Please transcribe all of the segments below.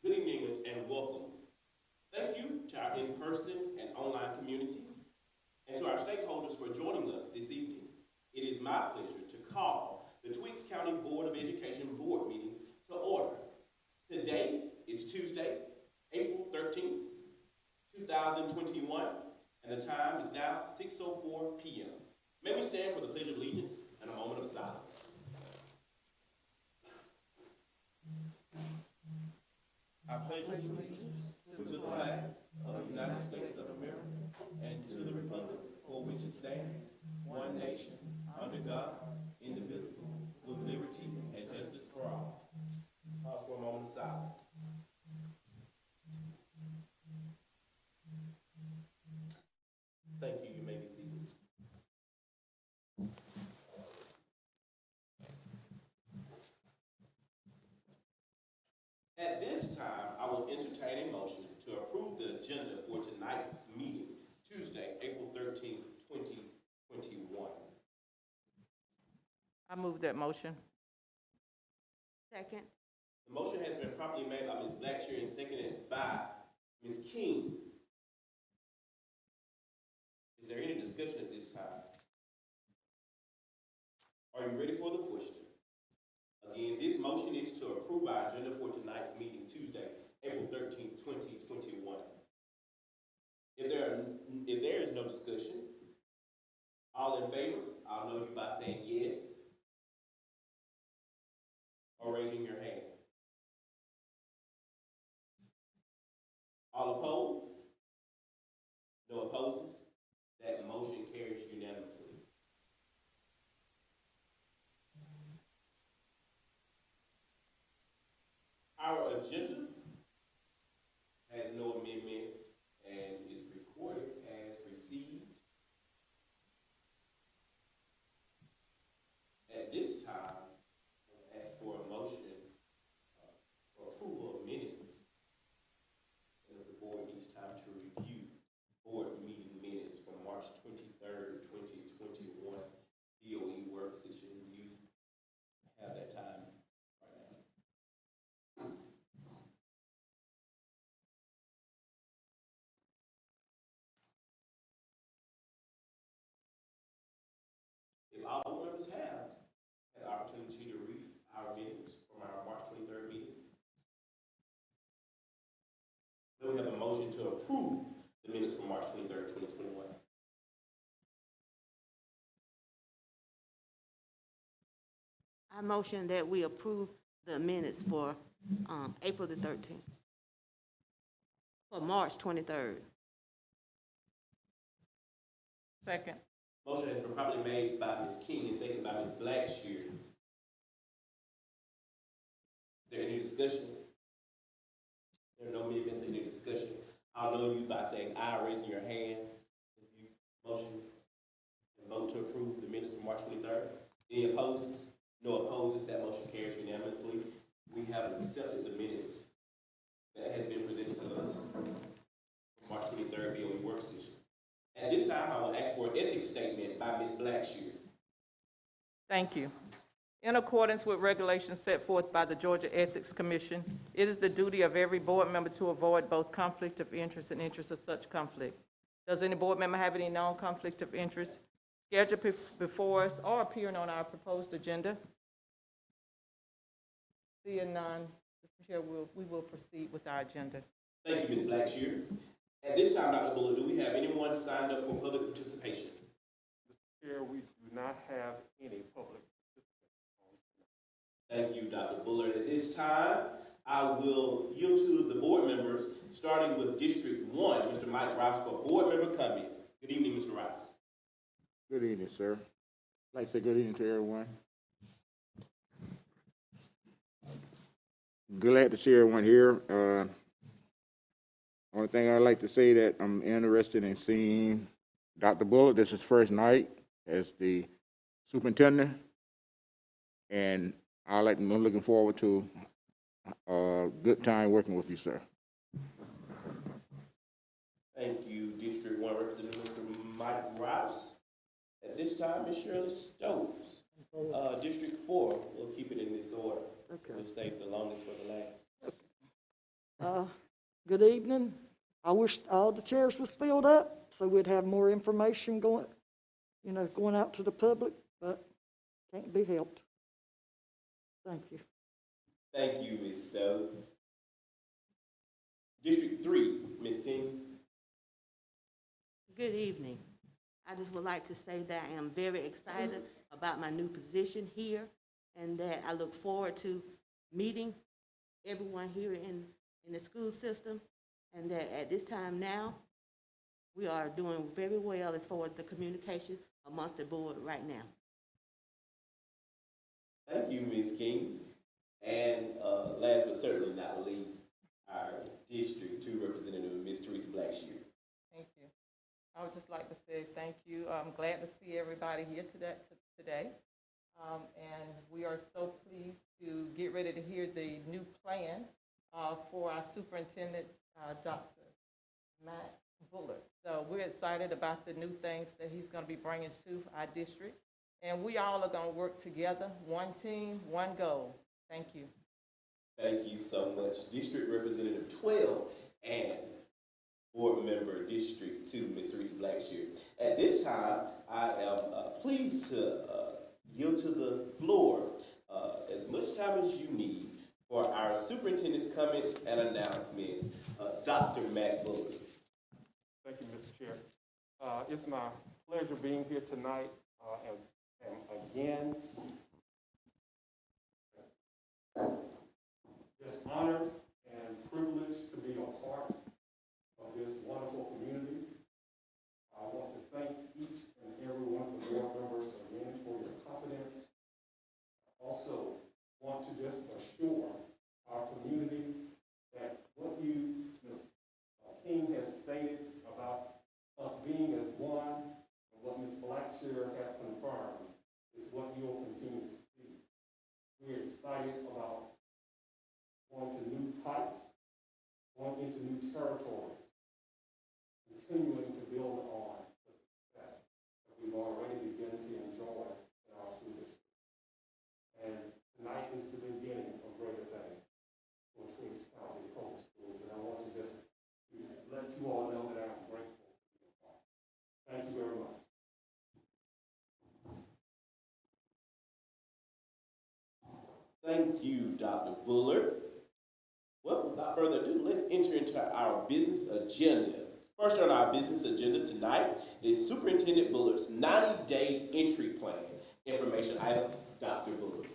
Good evening and welcome. Thank you to our in-person and online community and to our stakeholders for joining us this evening. It is my pleasure to call the Tweeds County Board of Education Board meeting to order. Today is Tuesday, April 13th, 2021, and the time is now 6:04 p.m. May we stand for the Pledge of Allegiance and a moment of silence. I pledge allegiance to the flag of the United States of America and to the republic for which it stands, one nation, under God, indivisible, with liberty and justice for all. Pause for a moment of silence. Thank you. You may be seated. At this time, I will entertain a motion to approve the agenda for tonight's meeting, Tuesday, April 13th, 2021. I move that motion. Second. The motion has been properly made by Ms. Blackshear and seconded by Ms. King. Is there any discussion at this time? Are you ready for the question? Again, this motion is to approve our agenda for tonight's meeting, Tuesday, April 13th, 2021. If there is no discussion, all in favor, I'll know you by saying yes or raising your hand. All opposed? No opposes? That motion carries unanimously. Our agenda has no amendments and is recorded as received. At this time, I'll ask for a motion for approval of minutes. And if the board needs time to review board meeting minutes from March 23rd, 2021, DOE work session, you have that time right now. If all board members have had the opportunity to read our minutes from our March 23rd meeting, then we have a motion to approve the minutes from March 23rd, 2021. I motion that we approve the minutes for April the 13th, for March 23rd. Second. Motion has been properly made by Ms. King and seconded by Ms. Blackshear. Is there any discussion? There are no amendments, any discussion. I'll know you by saying aye, raising your hand. If you motion and vote to approve the minutes from March 23rd. Any opposes? No opposes. That motion carries unanimously. We have accepted the minutes that has been presented to us from March 23rd DOE work session. At this time, I will ask for an ethics statement by Ms. Blackshear. Thank you. In accordance with regulations set forth by the Georgia Ethics Commission, it is the duty of every board member to avoid both conflict of interest and interest of such conflict. Does any board member have any known conflict of interest scheduled before us or appearing on our proposed agenda? Seeing none, Mr. Chair, we will proceed with our agenda. Thank you, Ms. Blackshear. At this time, Dr. Bullard, do we have anyone signed up for public participation? Mr. Chair, we do not have any public participants. Thank you, Dr. Bullard. At this time, I will yield to the board members, starting with District 1, Mr. Mike Rice, for board member comments. Good evening, Mr. Rice. Good evening, sir. I'd like to say good evening to everyone. Glad to see everyone here. Only thing I'd like to say that I'm interested in seeing Dr. Bullard. This is his first night as the superintendent, and I'm looking forward to a good time working with you, sir. Thank you, District 1 Representative Mr. Mike Rice. At this time, Ms. Shirley Stokes. District 4, we'll keep it in this order. Okay. We'll save the longest for the last. Good evening. I wish all the chairs was filled up so we'd have more information going, going out to the public, but can't be helped. Thank you. Thank you, Ms. Stokes. District 3, Ms. King. Good evening. I just would like to say that I am very excited about my new position here and that I look forward to meeting everyone here in the school system, and that at this time now, we are doing very well as far as the communication amongst the board right now. Thank you, Ms. King. And last but certainly not least, our District 2 representative, Ms. Teresa Blackshear. Thank you. I would just like to say thank you. I'm glad to see everybody here today. And we are so pleased to get ready to hear the new plan for our superintendent, Dr. Matt Bullard. So we're excited about the new things that he's going to be bringing to our district. And we all are going to work together, one team, one goal. Thank you. Thank you so much. District Representative 12 and Board Member District 2, Ms. Teresa Blackshear. At this time, I am pleased to yield to the floor as much time as you need for our superintendent's comments and announcements. Dr. Matt Bullard. Thank you, Mr. Chair. It's my pleasure being here tonight, and again, just honored and privileged to be a part of this wonderful community. I want to thank each and every one of the board members again for your confidence. I also want to just assure our community that what you, Ms. King has stated about us being as one, and what Ms. Blackshear has confirmed, is what you'll continue to see. We're excited about going to new heights, going into new territories, continuing to build on the success that we've already begun to enjoy in our school district. And tonight is the beginning of greater things for Twiggs County Public Schools, and I want to just let you all know that I'm grateful to be a part. Thank you very much. Thank you, Dr. Bullard. Well, without further ado, let's enter into our business agenda. First on our business agenda tonight is Superintendent Bullard's 90-day entry plan. Information item, Dr. Bullard.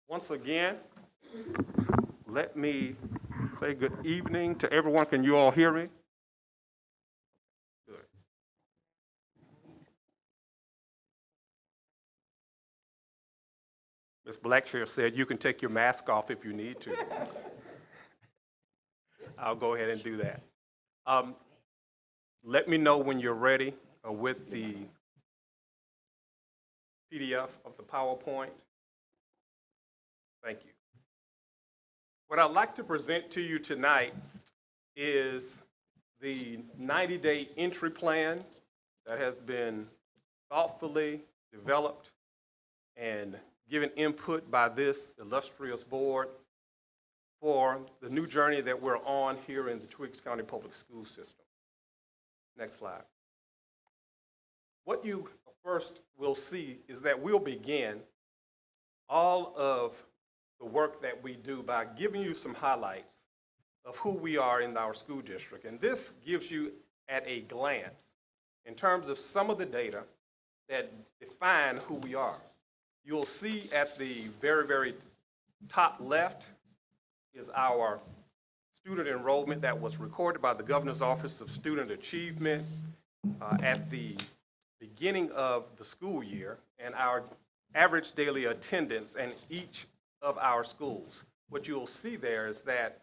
Once again, let me say good evening to everyone. Can you all hear me? Good. Ms. Blackshear said you can take your mask off if you need to. I'll go ahead and do that. Let me know when you're ready with the PDF of the PowerPoint. Thank you. What I'd like to present to you tonight is the 90-day entry plan that has been thoughtfully developed and given input by this illustrious board for the new journey that we're on here in the Twiggs County Public School System. Next slide. What you first will see is that we'll begin all of the work that we do by giving you some highlights of who we are in our school district. And this gives you at a glance in terms of some of the data that define who we are. You'll see at the very, very top left is our student enrollment that was recorded by the Governor's Office of Student Achievement at the beginning of the school year, and our average daily attendance in each of our schools. What you'll see there is that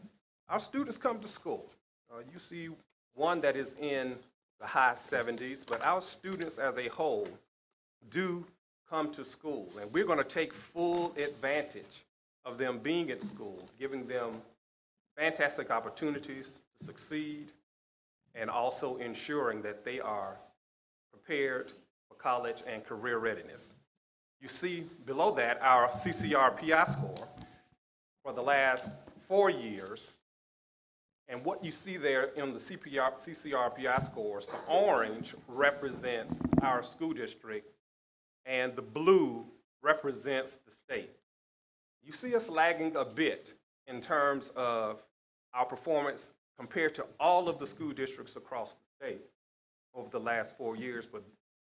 our students come to school. You see one that is in the high 70s, but our students as a whole do come to school, and we're going to take full advantage of them being at school, giving them fantastic opportunities to succeed, and also ensuring that they are prepared for college and career readiness. You see below that our CCRPI score for the last 4 years. And what you see there in the CCRPI scores, the orange represents our school district and the blue represents the state. You see us lagging a bit in terms of our performance compared to all of the school districts across the state over the last 4 years, but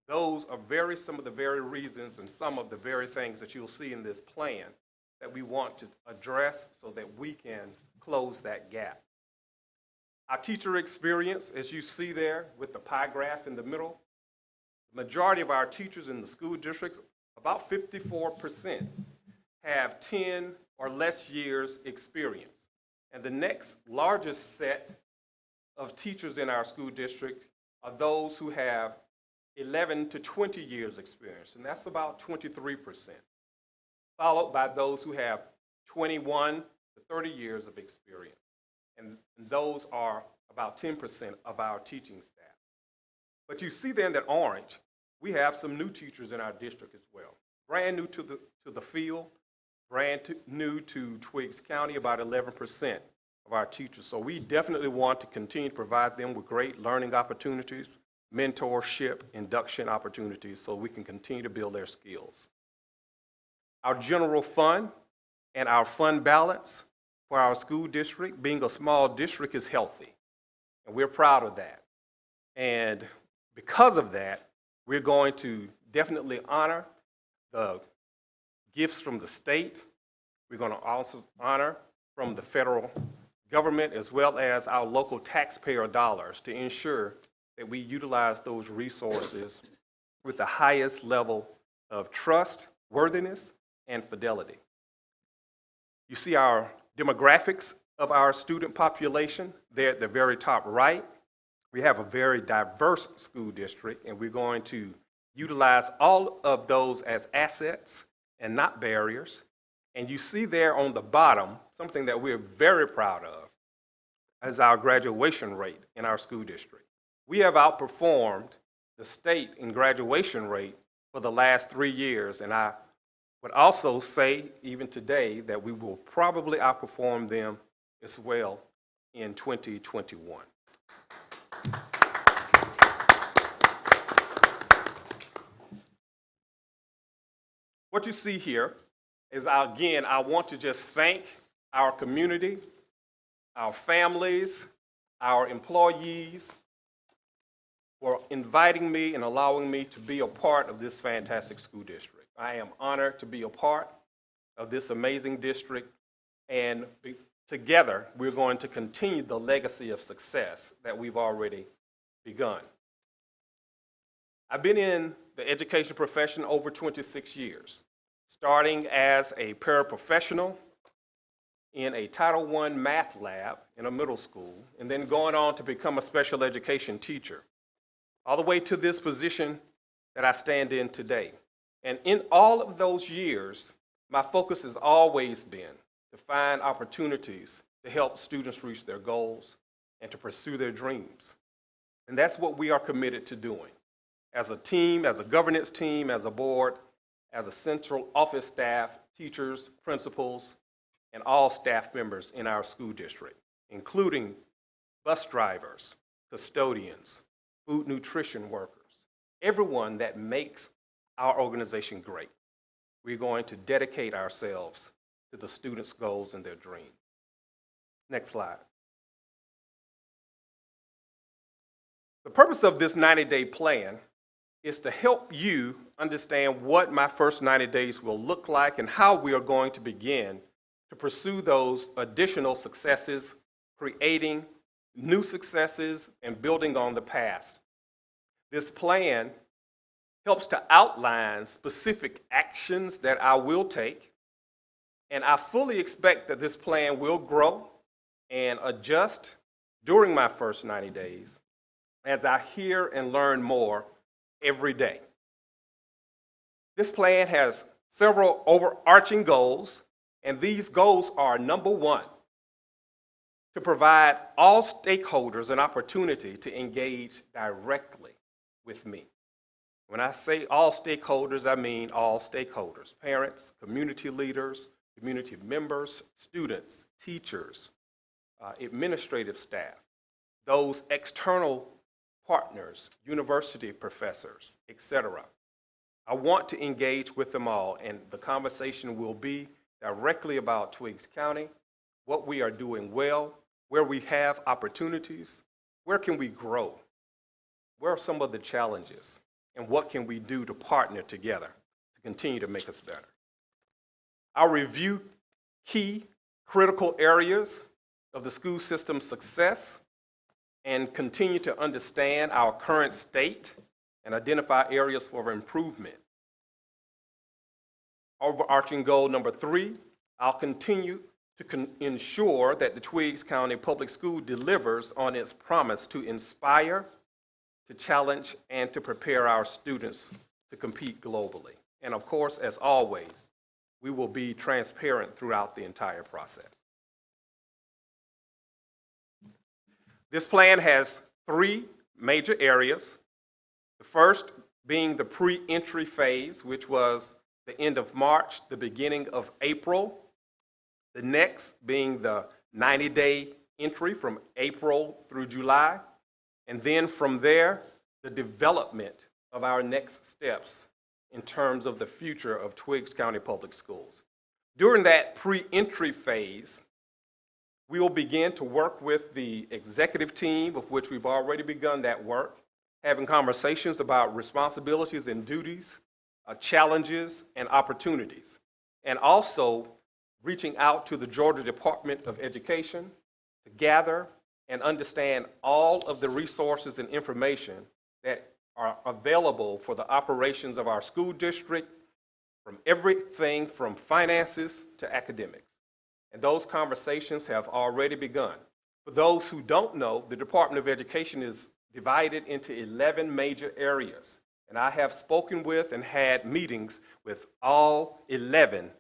those are some of the very reasons and some of the very things that you'll see in this plan that we want to address so that we can close that gap. Our teacher experience, as you see there with the pie graph in the middle, the majority of our teachers in the school districts, about 54%, have 10 or less years experience. And the next largest set of teachers in our school district are those who have 11 to 20 years experience, and that's about 23%, followed by those who have 21 to 30 years of experience. And those are about 10% of our teaching staff. But you see then that orange, we have some new teachers in our district as well. Brand new to the field, new to Twiggs County, about 11% of our teachers. So we definitely want to continue to provide them with great learning opportunities, mentorship, induction opportunities, so we can continue to build their skills. Our general fund and our fund balance for our school district, being a small district, is healthy, and we're proud of that. And because of that, we're going to definitely honor the gifts from the state. We're going to also honor from the federal government as well as our local taxpayer dollars to ensure that we utilize those resources with the highest level of trust, worthiness, and fidelity. You see our demographics of our student population there at the very top right. We have a very diverse school district, and we're going to utilize all of those as assets and not barriers. And you see there on the bottom, something that we're very proud of, is our graduation rate in our school district. We have outperformed the state in graduation rate for the last 3 years, and I would also say, even today, that we will probably outperform them as well in 2021. What you see here is, again, I want to just thank our community, our families, our employees for inviting me and allowing me to be a part of this fantastic school district. I am honored to be a part of this amazing district, and together we're going to continue the legacy of success that we've already begun. I've been in the education profession over 26 years, starting as a paraprofessional in a Title I math lab in a middle school, and then going on to become a special education teacher, all the way to this position that I stand in today. And in all of those years, my focus has always been to find opportunities to help students reach their goals and to pursue their dreams. And that's what we are committed to doing. As a team, as a governance team, as a board, as a central office staff, teachers, principals, and all staff members in our school district, including bus drivers, custodians, food nutrition workers, everyone that makes our organization great. We're going to dedicate ourselves to the students' goals and their dreams. Next slide. The purpose of this 90-day plan is to help you understand what my first 90 days will look like and how we are going to begin to pursue those additional successes, creating new successes, and building on the past. This plan helps to outline specific actions that I will take, and I fully expect that this plan will grow and adjust during my first 90 days as I hear and learn more every day. This plan has several overarching goals And these goals are, number one, to provide all stakeholders an opportunity to engage directly with me. When I say all stakeholders, I mean all stakeholders: parents, community leaders, community members, students, teachers, administrative staff, those external partners, university professors, etc. I want to engage with them all, and the conversation will be directly about Twiggs County, what we are doing well, where we have opportunities, where can we grow, where are some of the challenges, and what can we do to partner together to continue to make us better. I'll review key critical areas of the school system's success and continue to understand our current state and identify areas for improvement. Overarching goal number 3, I'll continue to ensure that the Twiggs County Public School delivers on its promise to inspire, to challenge, and to prepare our students to compete globally. And of course, as always, we will be transparent throughout the entire process. This plan has 3 major areas. The first being the pre-entry phase, which was the end of March, the beginning of April. The next being the 90-day entry from April through July. And then from there, the development of our next steps in terms of the future of Twiggs County Public Schools. During that pre-entry phase, we will begin to work with the executive team, of which we've already begun that work, having conversations about responsibilities and duties, challenges and opportunities, and also reaching out to the Georgia Department of Education to gather and understand all of the resources and information that are available for the operations of our school district, from everything from finances to academics. And those conversations have already begun. For those who don't know, the Department of Education is divided into 11 major areas. And I have spoken with and had meetings with all 11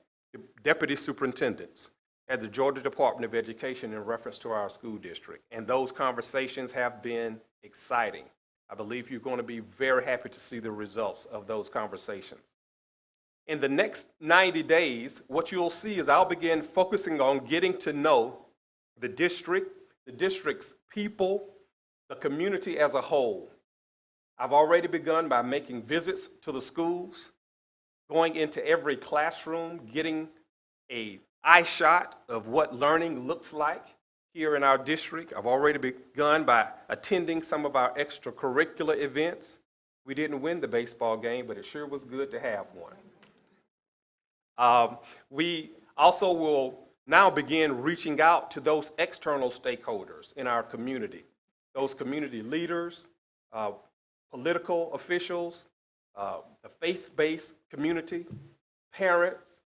deputy superintendents at the Georgia Department of Education in reference to our school district. And those conversations have been exciting. I believe you're going to be very happy to see the results of those conversations. In the next 90 days, what you'll see is I'll begin focusing on getting to know the district, the district's people, the community as a whole. I've already begun by making visits to the schools, going into every classroom, getting an eye shot of what learning looks like here in our district. I've already begun by attending some of our extracurricular events. We didn't win the baseball game, but it sure was good to have one. We also will now begin reaching out to those external stakeholders in our community, those community leaders, political officials, the faith-based community, parents,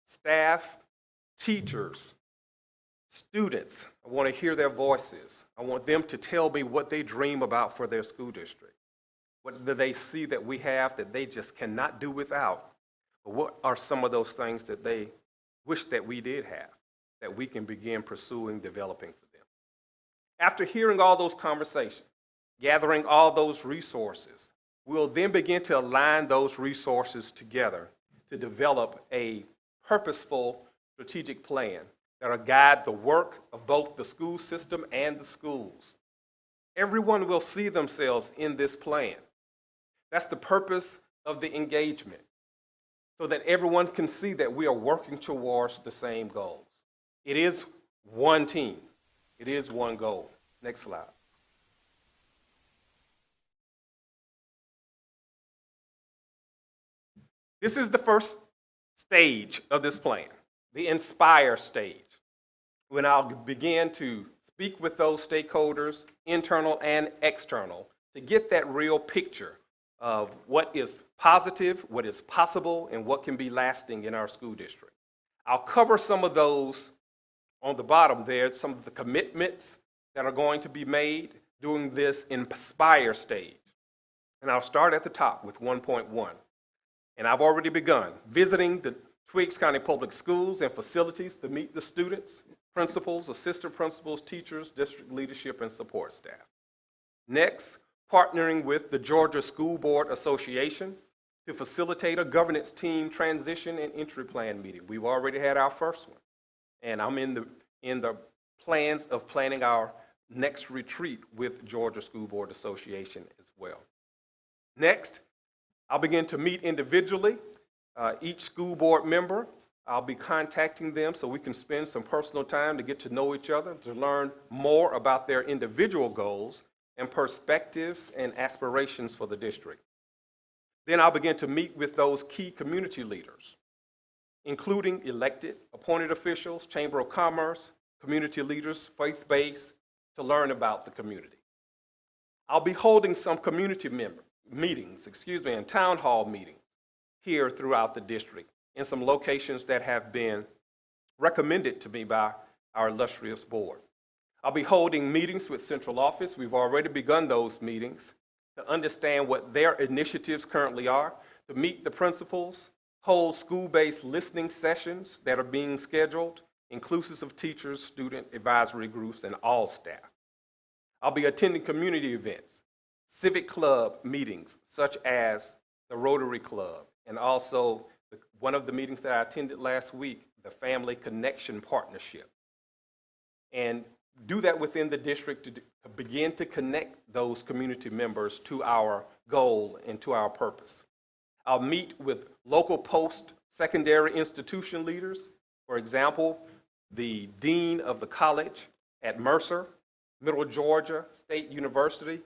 staff, teachers, students. I want to hear their voices. I want them to tell me what they dream about for their school district. What do they see that we have that they just cannot do without? But what are some of those things that they wish that we did have, that we can begin pursuing, developing for them? After hearing all those conversations, gathering all those resources, we'll then begin to align those resources together to develop a purposeful strategic plan that will guide the work of both the school system and the schools. Everyone will see themselves in this plan. That's the purpose of the engagement, so that everyone can see that we are working towards the same goals. It is one team. It is one goal. Next slide. This is the first stage of this plan, the Inspire stage, when I'll begin to speak with those stakeholders, internal and external, to get that real picture of what is positive, what is possible, and what can be lasting in our school district. I'll cover some of those on the bottom there, some of the commitments that are going to be made during this Inspire stage. And I'll start at the top with 1.1. And I've already begun visiting the Twiggs County Public Schools and facilities to meet the students, principals, assistant principals, teachers, district leadership, and support staff. Next, partnering with the Georgia School Board Association to facilitate a governance team transition and entry plan meeting. We've already had our first one, and I'm in the plans of planning our next retreat with Georgia School Board Association as well. Next, I'll begin to meet individually. Each school board member, I'll be contacting them so we can spend some personal time to get to know each other, to learn more about their individual goals and perspectives and aspirations for the district. Then I'll begin to meet with those key community leaders, including elected, appointed officials, Chamber of Commerce, community leaders, faith-based, to learn about the community. I'll be holding some community meetings, and town hall meetings here throughout the district in some locations that have been recommended to me by our illustrious board. I'll be holding meetings with central office. We've already begun those meetings to understand what their initiatives currently are, to meet the principals, hold school-based listening sessions that are being scheduled, inclusive of teachers, student advisory groups, and all staff. I'll be attending community events, civic club meetings, such as the Rotary Club, and also one of the meetings that I attended last week, the Family Connection Partnership. And do that within the district to begin to connect those community members to our goal and to our purpose. I'll meet with local post-secondary institution leaders, for example, the dean of the college at Mercer, Middle Georgia State University,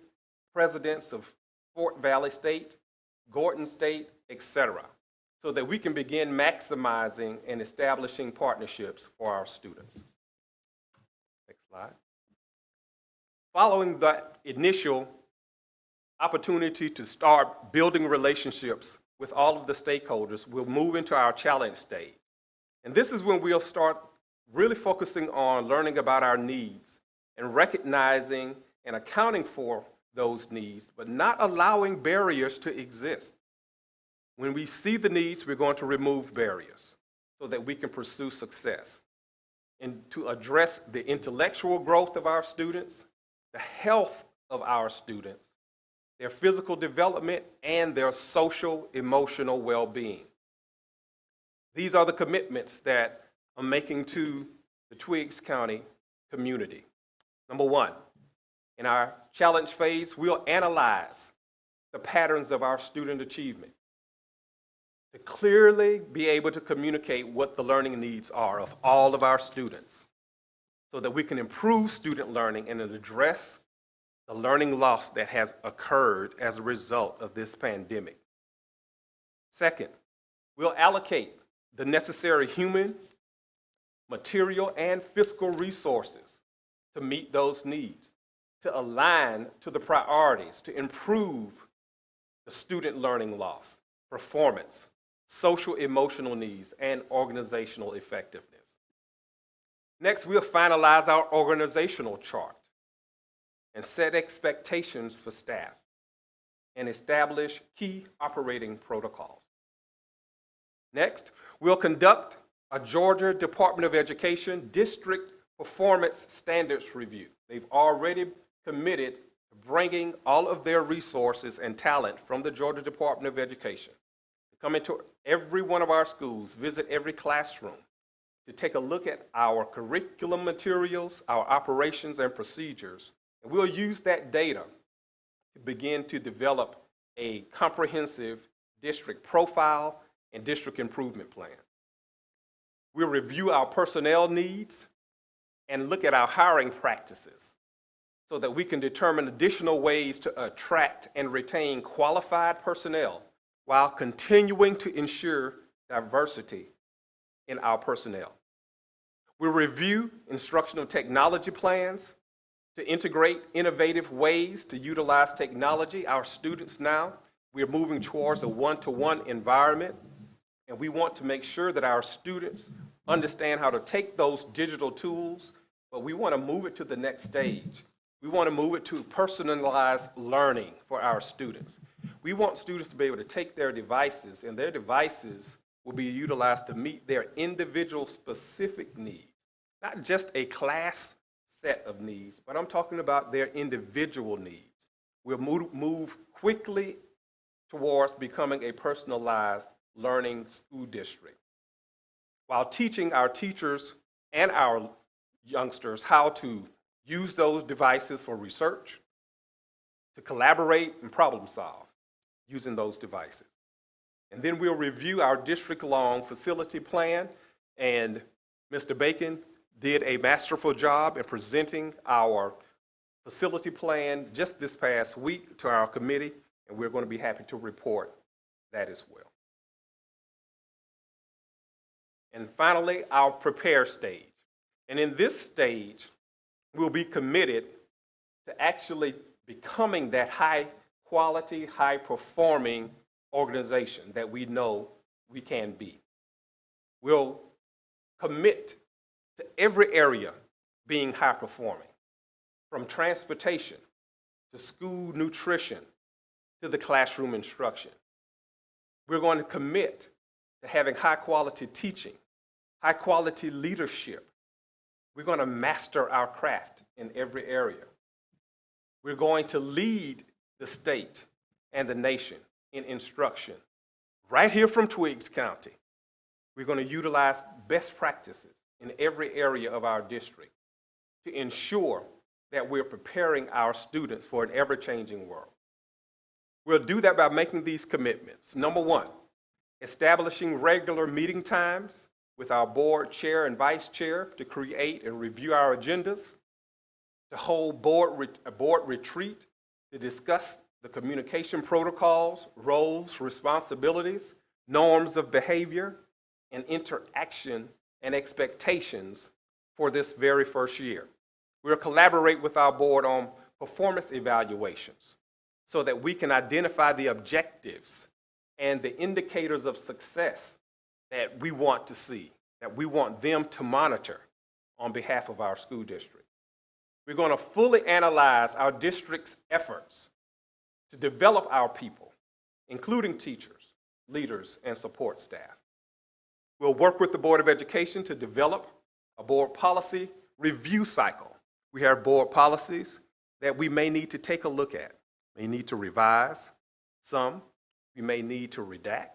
presidents of Fort Valley State, Gordon State, etc., so that we can begin maximizing and establishing partnerships for our students. Next slide. Following that initial opportunity to start building relationships with all of the stakeholders, we'll move into our challenge stage. And this is when we'll start really focusing on learning about our needs and recognizing and accounting for those needs, but not allowing barriers to exist. When we see the needs, we're going to remove barriers so that we can pursue success. And to address the intellectual growth of our students, the health of our students, their physical development, and their social, emotional well-being. These are the commitments that I'm making to the Twiggs County community. Number one, in our challenge phase, we'll analyze the patterns of our student achievement to clearly be able to communicate what the learning needs are of all of our students so that we can improve student learning and address the learning loss that has occurred as a result of this pandemic. Second, we'll allocate the necessary human, material, and fiscal resources to meet those needs, to align to the priorities, to improve the student learning loss, performance, social emotional needs, and organizational effectiveness. Next, we'll finalize our organizational chart and set expectations for staff and establish key operating protocols. Next, we'll conduct a Georgia Department of Education District Performance Standards Review. They've already committed to bringing all of their resources and talent from the Georgia Department of Education to come into every one of our schools, visit every classroom, to take a look at our curriculum materials, our operations and procedures, and we'll use that data to begin to develop a comprehensive district profile and district improvement plan. We'll review our personnel needs and look at our hiring practices so that we can determine additional ways to attract and retain qualified personnel while continuing to ensure diversity in our personnel. We'll review instructional technology plans to integrate innovative ways to utilize technology. Our students now, we're moving towards a one-to-one environment, and we want to make sure that our students understand how to take those digital tools, but we want to move it to the next stage. We want to move it to personalized learning for our students. We want students to be able to take their devices, and their devices will be utilized to meet their individual specific needs, not just a class set of needs, but I'm talking about their individual needs. We'll move quickly towards becoming a personalized learning school district, while teaching our teachers and our youngsters how to use those devices for research, to collaborate and problem solve using those devices. And then we'll review our district-long facility plan, and Mr. Bacon did a masterful job in presenting our facility plan just this past week to our committee, and we're going to be happy to report that as well. And finally, our prepare stage. And in this stage, we'll be committed to actually becoming that high-quality, high-performing organization that we know we can be. We'll commit to every area being high-performing, from transportation to school nutrition to the classroom instruction. We're going to commit to having high-quality teaching, high-quality leadership. We're going to master our craft in every area. We're going to lead the state and the nation in instruction. Right here from Twiggs County, we're going to utilize best practices in every area of our district to ensure that we're preparing our students for an ever-changing world. We'll do that by making these commitments. Number one, establishing regular meeting times with our board chair and vice chair to create and review our agendas, to hold a board retreat to discuss the communication protocols, roles, responsibilities, norms of behavior, and interaction and expectations for this very first year. We'll collaborate with our board on performance evaluations so that we can identify the objectives and the indicators of success that we want to see, that we want them to monitor on behalf of our school district. We're going to fully analyze our district's efforts to develop our people, including teachers, leaders, and support staff. We'll work with the Board of Education to develop a board policy review cycle. We have board policies that we may need to take a look at, may need to revise. Some we may need to redact.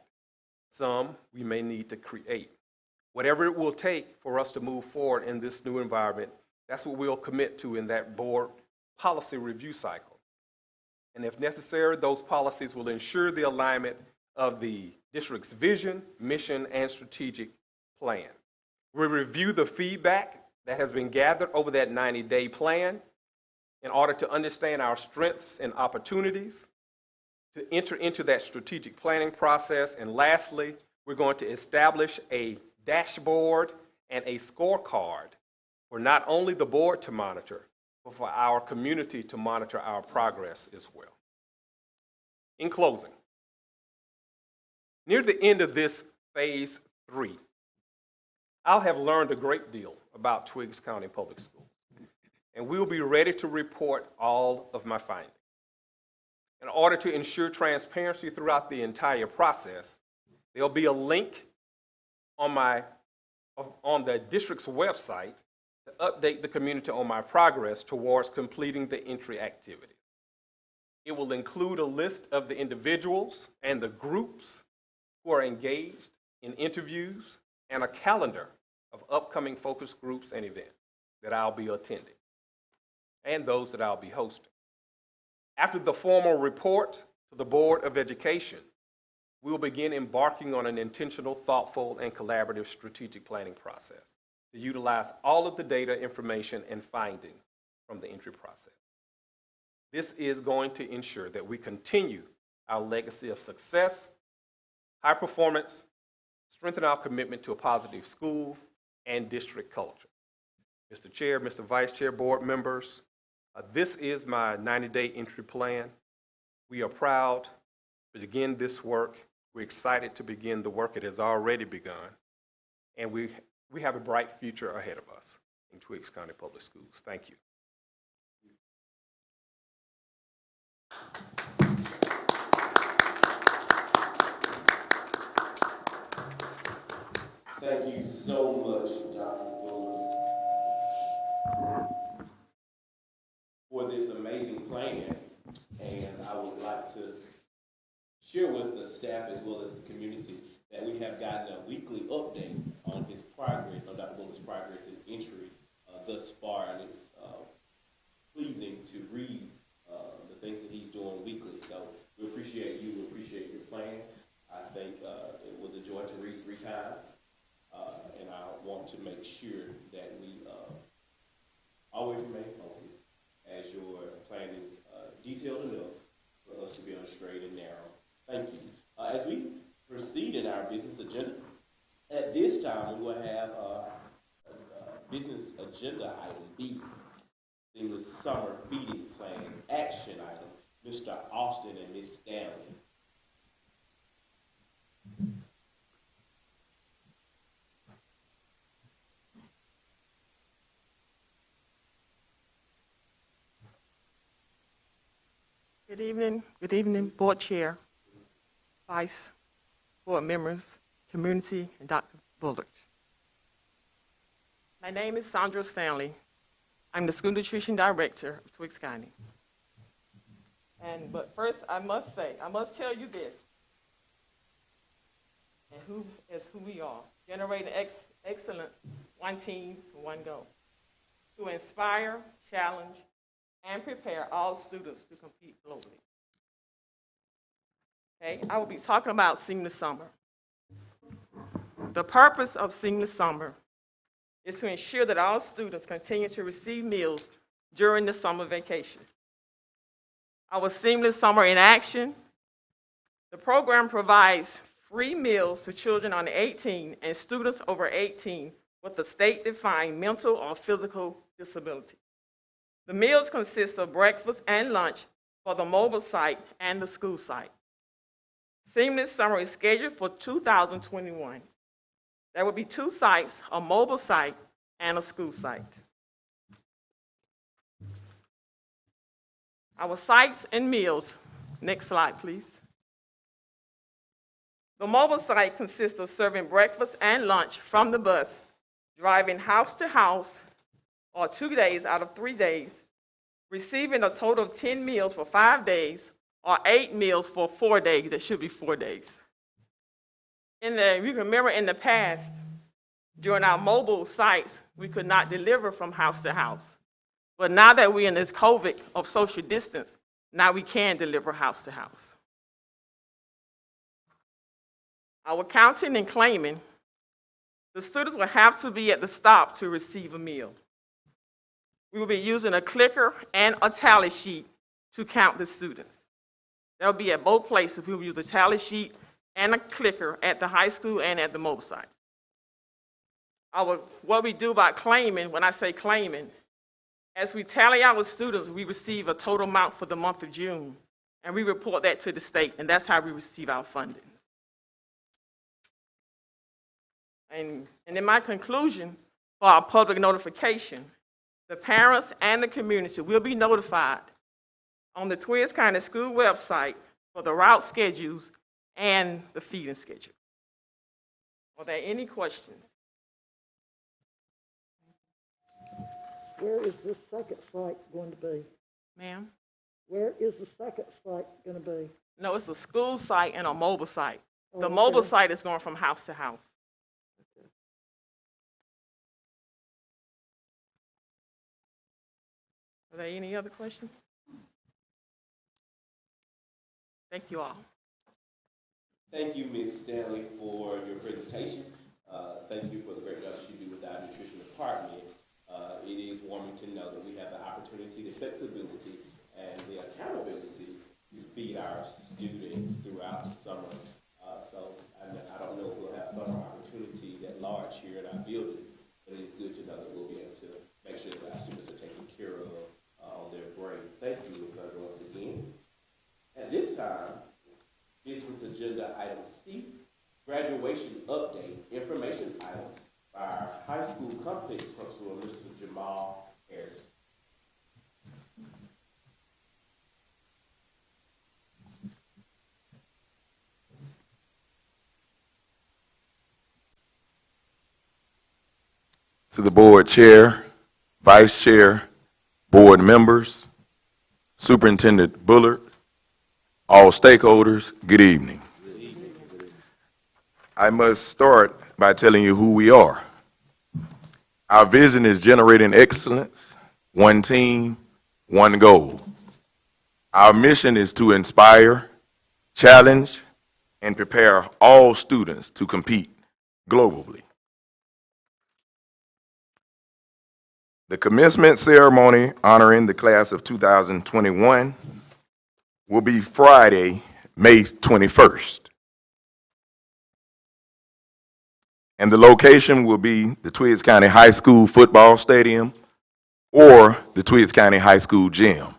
Some we may need to create. Whatever it will take for us to move forward in this new environment, that's what we'll commit to in that board policy review cycle. And if necessary, those policies will ensure the alignment of the district's vision, mission, and strategic plan. We'll review the feedback that has been gathered over that 90-day plan in order to understand our strengths and opportunities, to enter into that strategic planning process. And lastly, we're going to establish a dashboard and a scorecard for not only the board to monitor, but for our community to monitor our progress as well. In closing, near the end of this phase 3, I'll have learned a great deal about Twiggs County Public Schools, and we'll be ready to report all of my findings. In order to ensure transparency throughout the entire process, there'll be a link on the district's website to update the community on my progress towards completing the entry activity. It will include a list of the individuals and the groups who are engaged in interviews and a calendar of upcoming focus groups and events that I'll be attending and those that I'll be hosting. After the formal report to the Board of Education, we'll begin embarking on an intentional, thoughtful, and collaborative strategic planning process to utilize all of the data, information, and findings from the entry process. This is going to ensure that we continue our legacy of success, high performance, strengthen our commitment to a positive school and district culture. Mr. Chair, Mr. Vice Chair, board members, this is my 90-day entry plan. We are proud to begin this work. We're excited to begin the work that has already begun. And we have a bright future ahead of us in Twiggs County Public Schools. Thank you. Thank you so much, Dr. Fuller, for this amazing plan. And I would like to share with the staff as well as the community that we have gotten a weekly update on his progress, on Dr. Fuller's progress in entry thus far. And it's pleasing to read the things that he's doing weekly. So we appreciate you, we appreciate your plan. I think it was a joy to read 3 times. And I want to make sure that we always remain focused as your plan is detailed enough for us to be on the straight and narrow. Thank you. As we proceed in our business agenda, at this time we will have business agenda item B, the summer feeding plan action item, Mr. Austin and Ms. Stanley. Good evening, Board Chair, Vice Board members, community, and Dr. Bullard. My name is Sandra Stanley. I'm the School Nutrition Director of Twiggs County. But first, I must tell you this, and who we are, generating excellence, one team, one goal, to inspire, challenge, and prepare all students to compete globally. Okay, I will be talking about Seamless Summer. The purpose of Seamless Summer is to ensure that all students continue to receive meals during the summer vacation. Our Seamless Summer in Action, the program provides free meals to children under 18 and students over 18 with a state-defined mental or physical disability. The meals consist of breakfast and lunch for the mobile site and the school site. Seamless Summer is scheduled for 2021. There will be 2 sites, a mobile site and a school site. Our sites and meals, next slide please. The mobile site consists of serving breakfast and lunch from the bus, driving house to house, or 2 days out of 3 days, receiving a total of 10 meals for 5 days, or 8 meals for 4 days. That should be 4 days. You can remember in the past, during our mobile sites, we could not deliver from house to house. But now that we're in this COVID of social distance, now we can deliver house to house. Our counting and claiming, the students will have to be at the stop to receive a meal. We will be using a clicker and a tally sheet to count the students. That will be at both places. We will use a tally sheet and a clicker at the high school and at the mobile site. What we do about claiming, when I say claiming, as we tally our students, we receive a total amount for the month of June, and we report that to the state, and that's how we receive our funding. And in my conclusion, for our public notification, the parents and the community will be notified on the Twiggs County School website for the route schedules and the feeding schedule. Are there any questions? Where is this second site going to be? Ma'am? Where is the second site going to be? No, it's a school site and a mobile site. Oh, The okay. mobile site is going from house to house. Are there any other questions? Thank you all. Thank you, Ms. Stanley, for your presentation. Thank you for the great job that you do with our nutrition department. It is warming to know that we have the opportunity, the flexibility, and the accountability to feed our students throughout the summer. So I don't know if we'll have summer opportunity at large here in our buildings, but it's good to know that we'll be able to make sure that our students are taken care of on their break. Thank you, Ms. Sandra, once again. At this time, business agenda item C, graduation update, information item by our high school complex principal, Mr. Jamal Harris. to the board chair, vice chair, board members, Superintendent Bullard, all stakeholders, good evening. I must start by telling you who we are. Our vision is generating excellence, one team, one goal. Our mission is to inspire, challenge, and prepare all students to compete globally. The commencement ceremony honoring the class of 2021 will be Friday, May 21st. And the location will be the Twiggs County High School football stadium or the Twiggs County High School gym.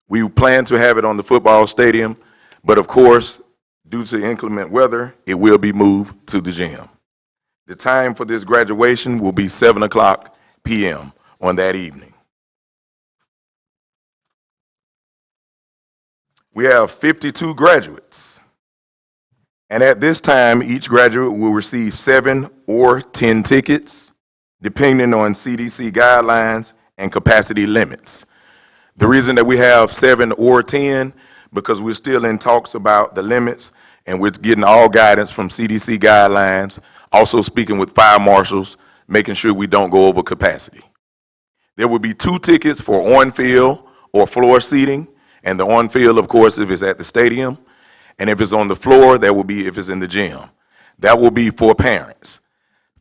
We plan to have it on the football stadium, but of course, due to inclement weather, it will be moved to the gym. The time for this graduation will be 7:00 p.m. on that evening. We have 52 graduates. And at this time, each graduate will receive 7 or 10 tickets, depending on CDC guidelines and capacity limits. The reason that we have 7 or 10, because we're still in talks about the limits, and we're getting all guidance from CDC guidelines, also speaking with fire marshals, making sure we don't go over capacity. There will be 2 tickets for on-field or floor seating, and the on-field, of course, if it's at the stadium, and if it's on the floor, that will be if it's in the gym. That will be for parents.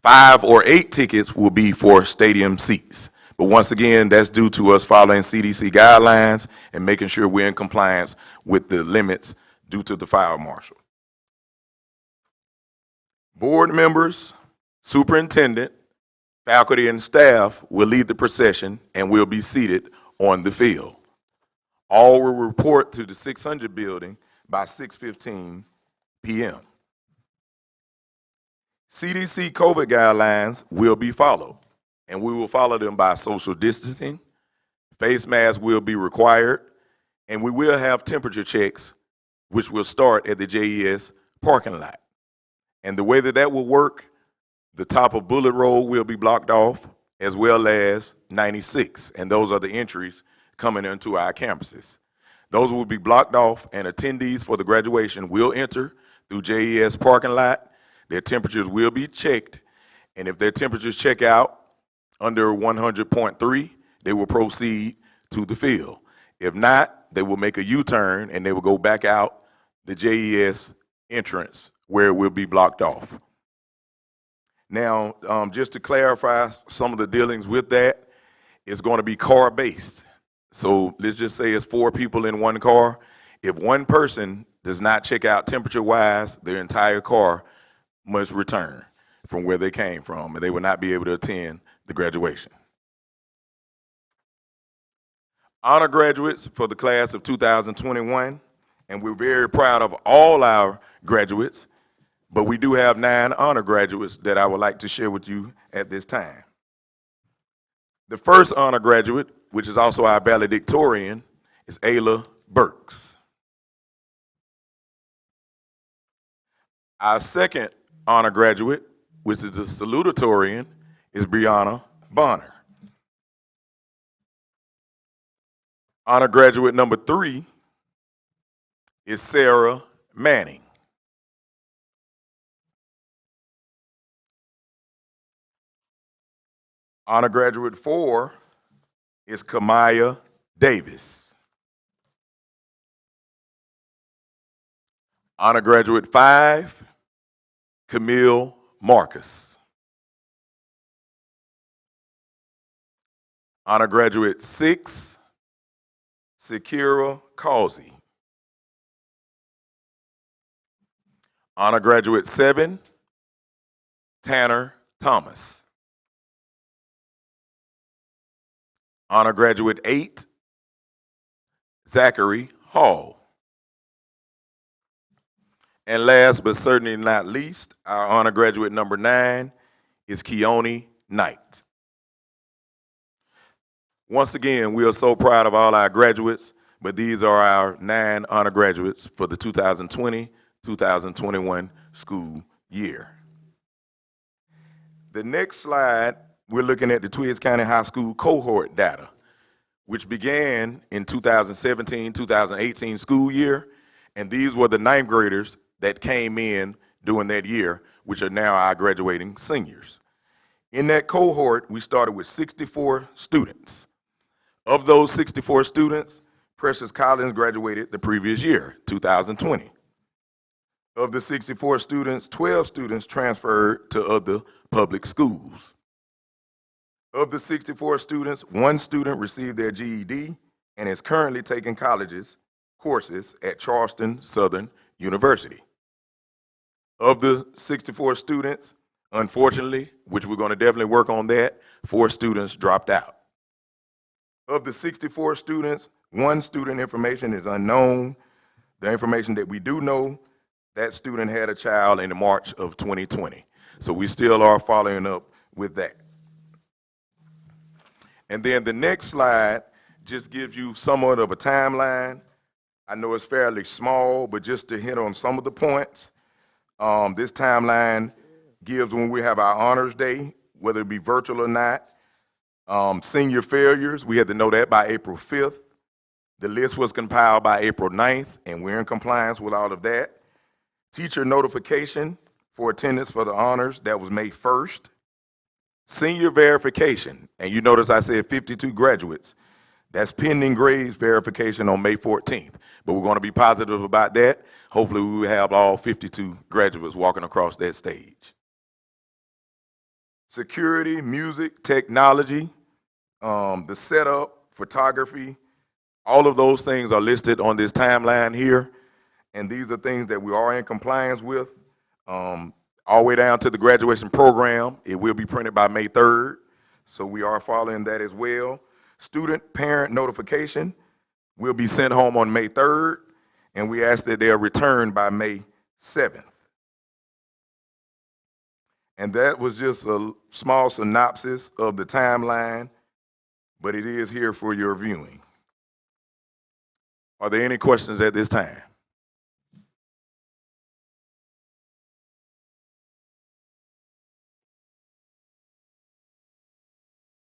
5 or 8 tickets will be for stadium seats. But once again, that's due to us following CDC guidelines and making sure we're in compliance with the limits due to the fire marshal. Board members, superintendent, faculty, and staff will lead the procession and will be seated on the field. All will report to the 600 building by 6:15 p.m. CDC COVID guidelines will be followed, and we will follow them by social distancing. Face masks will be required, and we will have temperature checks, which will start at the JES parking lot. And the way that that will work, the top of Bullet Road will be blocked off, as well as 96, and those are the entries coming into our campuses. Those will be blocked off, and attendees for the graduation will enter through JES parking lot. Their temperatures will be checked, and if their temperatures check out under 100.3, they will proceed to the field. If not, they will make a U-turn, and they will go back out the JES entrance where it will be blocked off. Now, just to clarify some of the dealings with that, it's going to be car-based. So let's just say it's 4 people in one car. If one person does not check out temperature-wise, their entire car must return from where they came from, and they will not be able to attend the graduation. Honor graduates for the class of 2021, and we're very proud of all our graduates, but we do have 9 honor graduates that I would like to share with you at this time. The first honor graduate, which is also our valedictorian, is Ayla Burks. Our second honor graduate, which is the salutatorian, is Brianna Bonner. Honor graduate number 3 is Sarah Manning. Honor graduate 4 is Kamaya Davis. Honor graduate 5, Camille Marcus. Honor graduate 6, Sakira Causey. Honor graduate 7, Tanner Thomas. Honor graduate 8, Zachary Hall. And last but certainly not least, our honor graduate number 9 is Keone Knight. Once again, we are so proud of all our graduates, but these are our 9 honor graduates for the 2020-2021 school year. The next slide we're looking at the Twiggs County High School cohort data, which began in 2017, 2018 school year, and these were the ninth graders that came in during that year, which are now our graduating seniors. In that cohort, we started with 64 students. Of those 64 students, Precious Collins graduated the previous year, 2020. Of the 64 students, 12 students transferred to other public schools. Of the 64 students, 1 student received their GED and is currently taking courses at Charleston Southern University. Of the 64 students, unfortunately, which we're going to definitely work on that, 4 students dropped out. Of the 64 students, 1 student information is unknown. The information that we do know, that student had a child in March of 2020. So we still are following up with that. And then the next slide just gives you somewhat of a timeline. I know it's fairly small, but just to hit on some of the points, this timeline gives when we have our honors day, whether it be virtual or not. Senior failures, we had to know that by April 5th. The list was compiled by April 9th, and we're in compliance with all of that. Teacher notification for attendance for the honors, that was May 1st. Senior verification, and you notice I said 52 graduates. That's pending grades verification on May 14th, but we're going to be positive about that. Hopefully we will have all 52 graduates walking across that stage. Security, music, technology, the setup, photography, all of those things are listed on this timeline here, and these are things that we are in compliance with. All the way down to the graduation program. It will be printed by May 3rd, so we are following that as well. Student parent notification will be sent home on May 3rd, and we ask that they are returned by May 7th. And that was just a small synopsis of the timeline, but it is here for your viewing. Are there any questions at this time?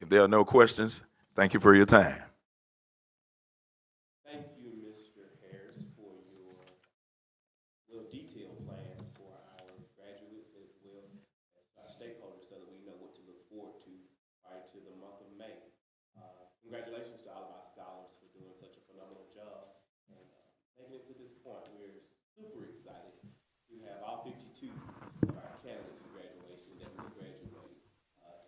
If there are no questions, thank you for your time. Thank you, Mr. Harris, for your well-detailed plan for our graduates as well as our stakeholders so that we know what to look forward to prior to the month of May. Congratulations to all of our scholars for doing such a phenomenal job and making it to this point. We're super excited to have all 52 of our candidates for graduation that will graduate.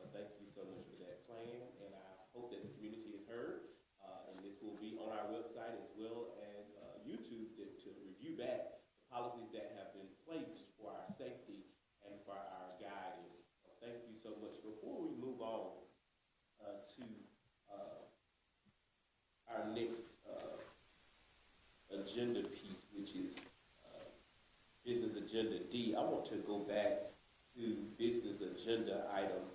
So thank you so much for that plan, and I hope that the community is heard. And this will be on our website as well as YouTube to review back the policies that have been placed for our safety and for our guiding. So thank you so much. Before we move on to our next agenda piece, which is business agenda D, I want to go back to business agenda item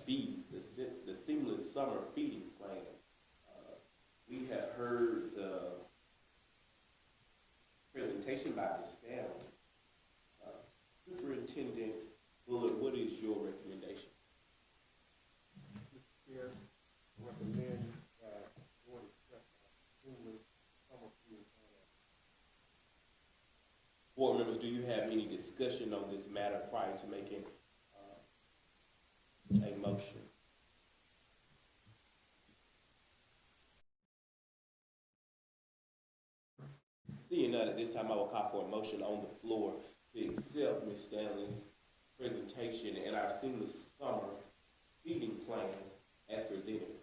B, the seamless summer feeding plan. We have heard the presentation by Ms. Stanley. Superintendent Bullard, what is your recommendation? Mr. Chair, I recommend that the board accept seamless summer feeding plan. Board members, do you have any discussion on this matter prior to making a motion? Seeing none, at this time I will call for a motion on the floor to accept Ms. Stanley's presentation and our seamless summer feeding plan as presented.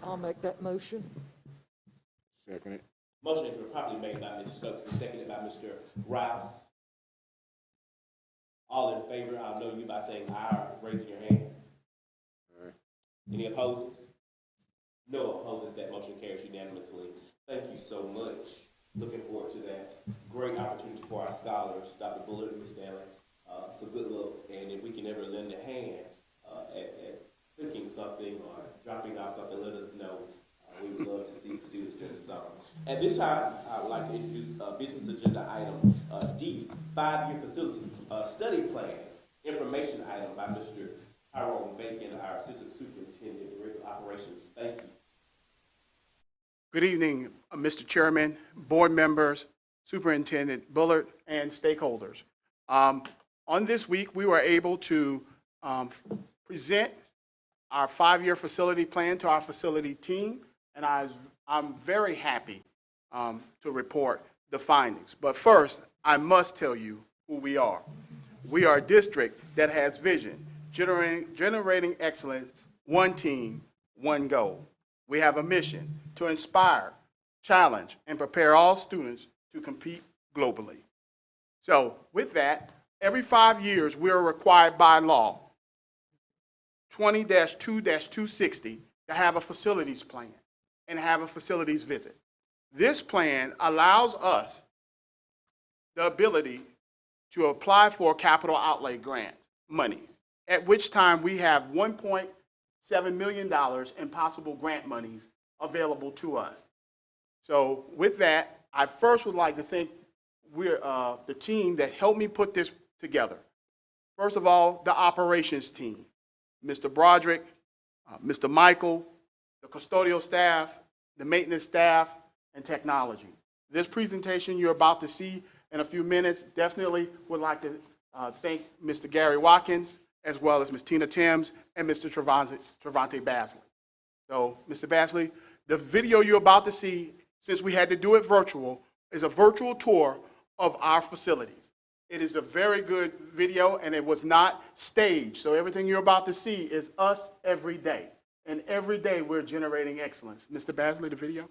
I'll make that motion. Second it. Motion has been properly made by Ms. Stokes and seconded by Mr. Rouse. All in favor, I'll know you by saying aye or raising your hand. Aye. Any opposers? No opposers, that motion carries unanimously. Thank you so much. Looking forward to that great opportunity for our scholars, Dr. Bullard and Ms. Stanley. So good luck, and if we can ever lend a hand at cooking something or dropping off something, let us know. We would love to see the students during the summer. At this time, I would like to introduce business agenda item D, 5-year facility study plan, information item by Mr. Tyrone Bacon, our Assistant Superintendent of Regular Operations. Thank you. Good evening, Mr. Chairman, board members, Superintendent Bullard, and stakeholders. On this week, we were able to present our 5-year facility plan to our facility team, and I'm very happy to report the findings. But first, I must tell you who we are. We are a district that has vision, generating excellence, one team, one goal. We have a mission to inspire, challenge, and prepare all students to compete globally. So with that, every 5 years, we are required by law, 20-2-260, to have a facilities plan and have a facilities visit. This plan allows us the ability to apply for capital outlay grant money, at which time we have $1.7 million in possible grant monies available to us. So with that, I first would like to thank the team that helped me put this together. First of all, the operations team, Mr. Broderick, Mr. Michael, the custodial staff, the maintenance staff, and technology. This presentation you're about to see in a few minutes, definitely would like to thank Mr. Gary Watkins, as well as Ms. Tina Timms and Mr. Trevante Basley. So, Mr. Basley, the video you're about to see, since we had to do it virtual, is a virtual tour of our facilities. It is a very good video, and it was not staged. So everything you're about to see is us every day. And every day we're generating excellence. Mr. Basley, the video.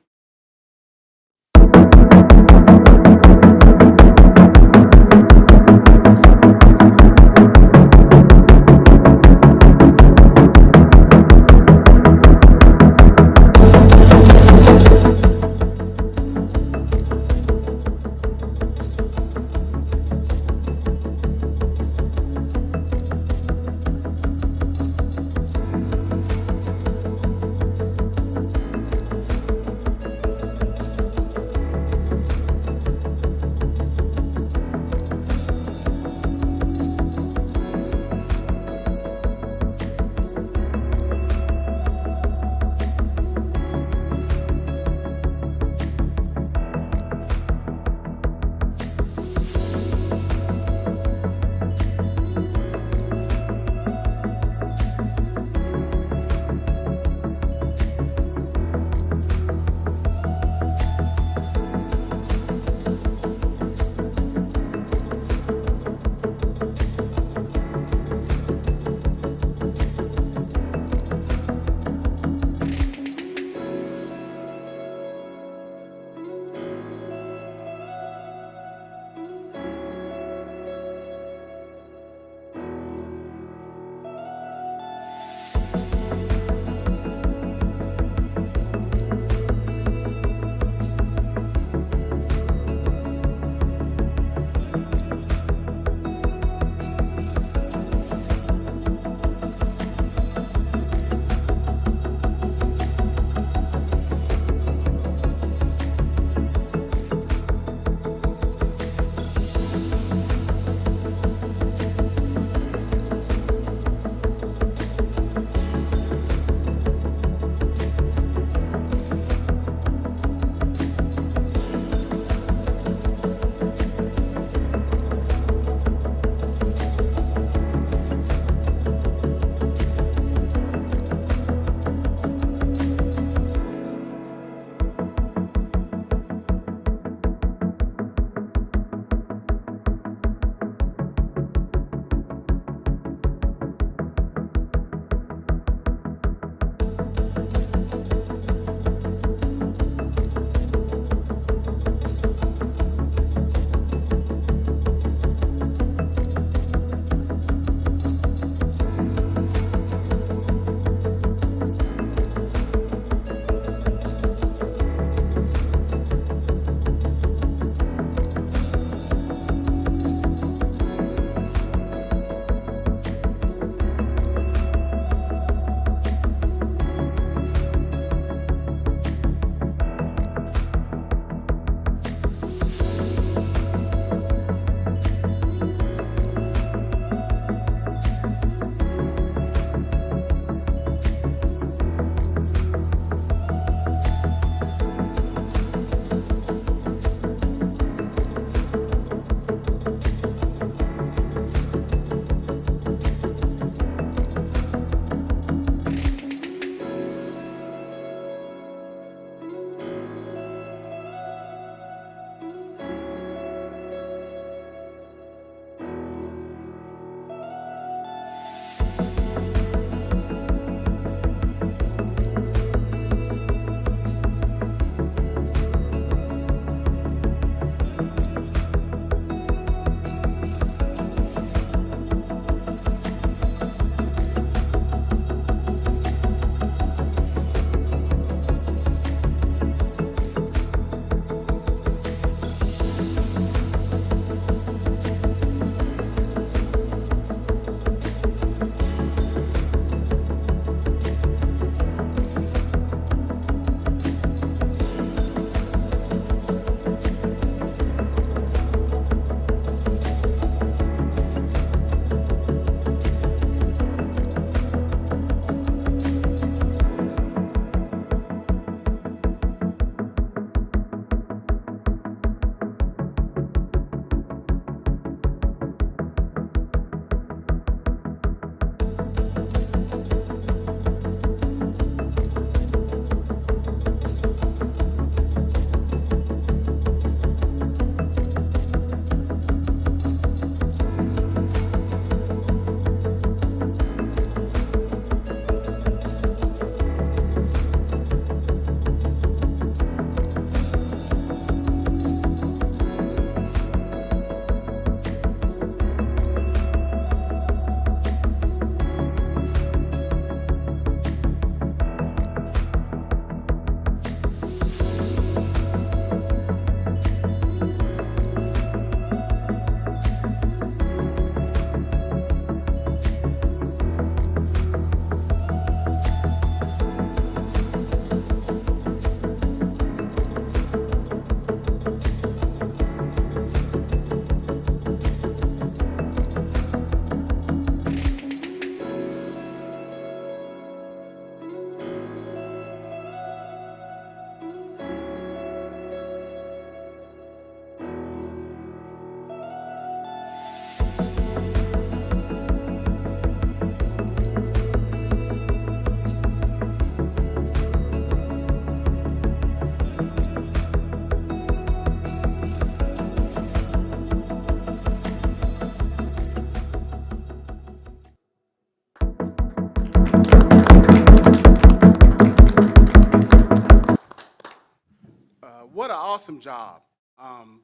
awesome job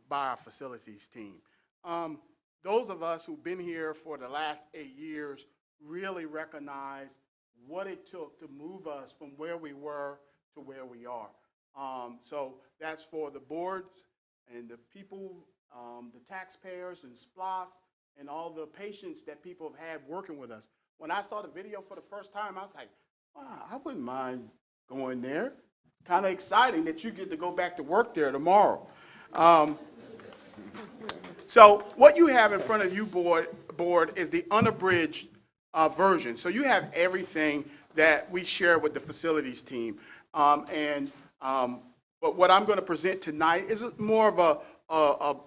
by our facilities team. Those of us who've been here for the last 8 years really recognize what it took to move us from where we were to where we are. So that's for the boards and the people, the taxpayers and SPLOST and all the patience that people have had working with us. When I saw the video for the first time, I was like, wow, I wouldn't mind going there. Kind of exciting that you get to go back to work there tomorrow. So what you have in front of you, board is the unabridged version. So you have everything that we share with the facilities team. But what I'm going to present tonight is more of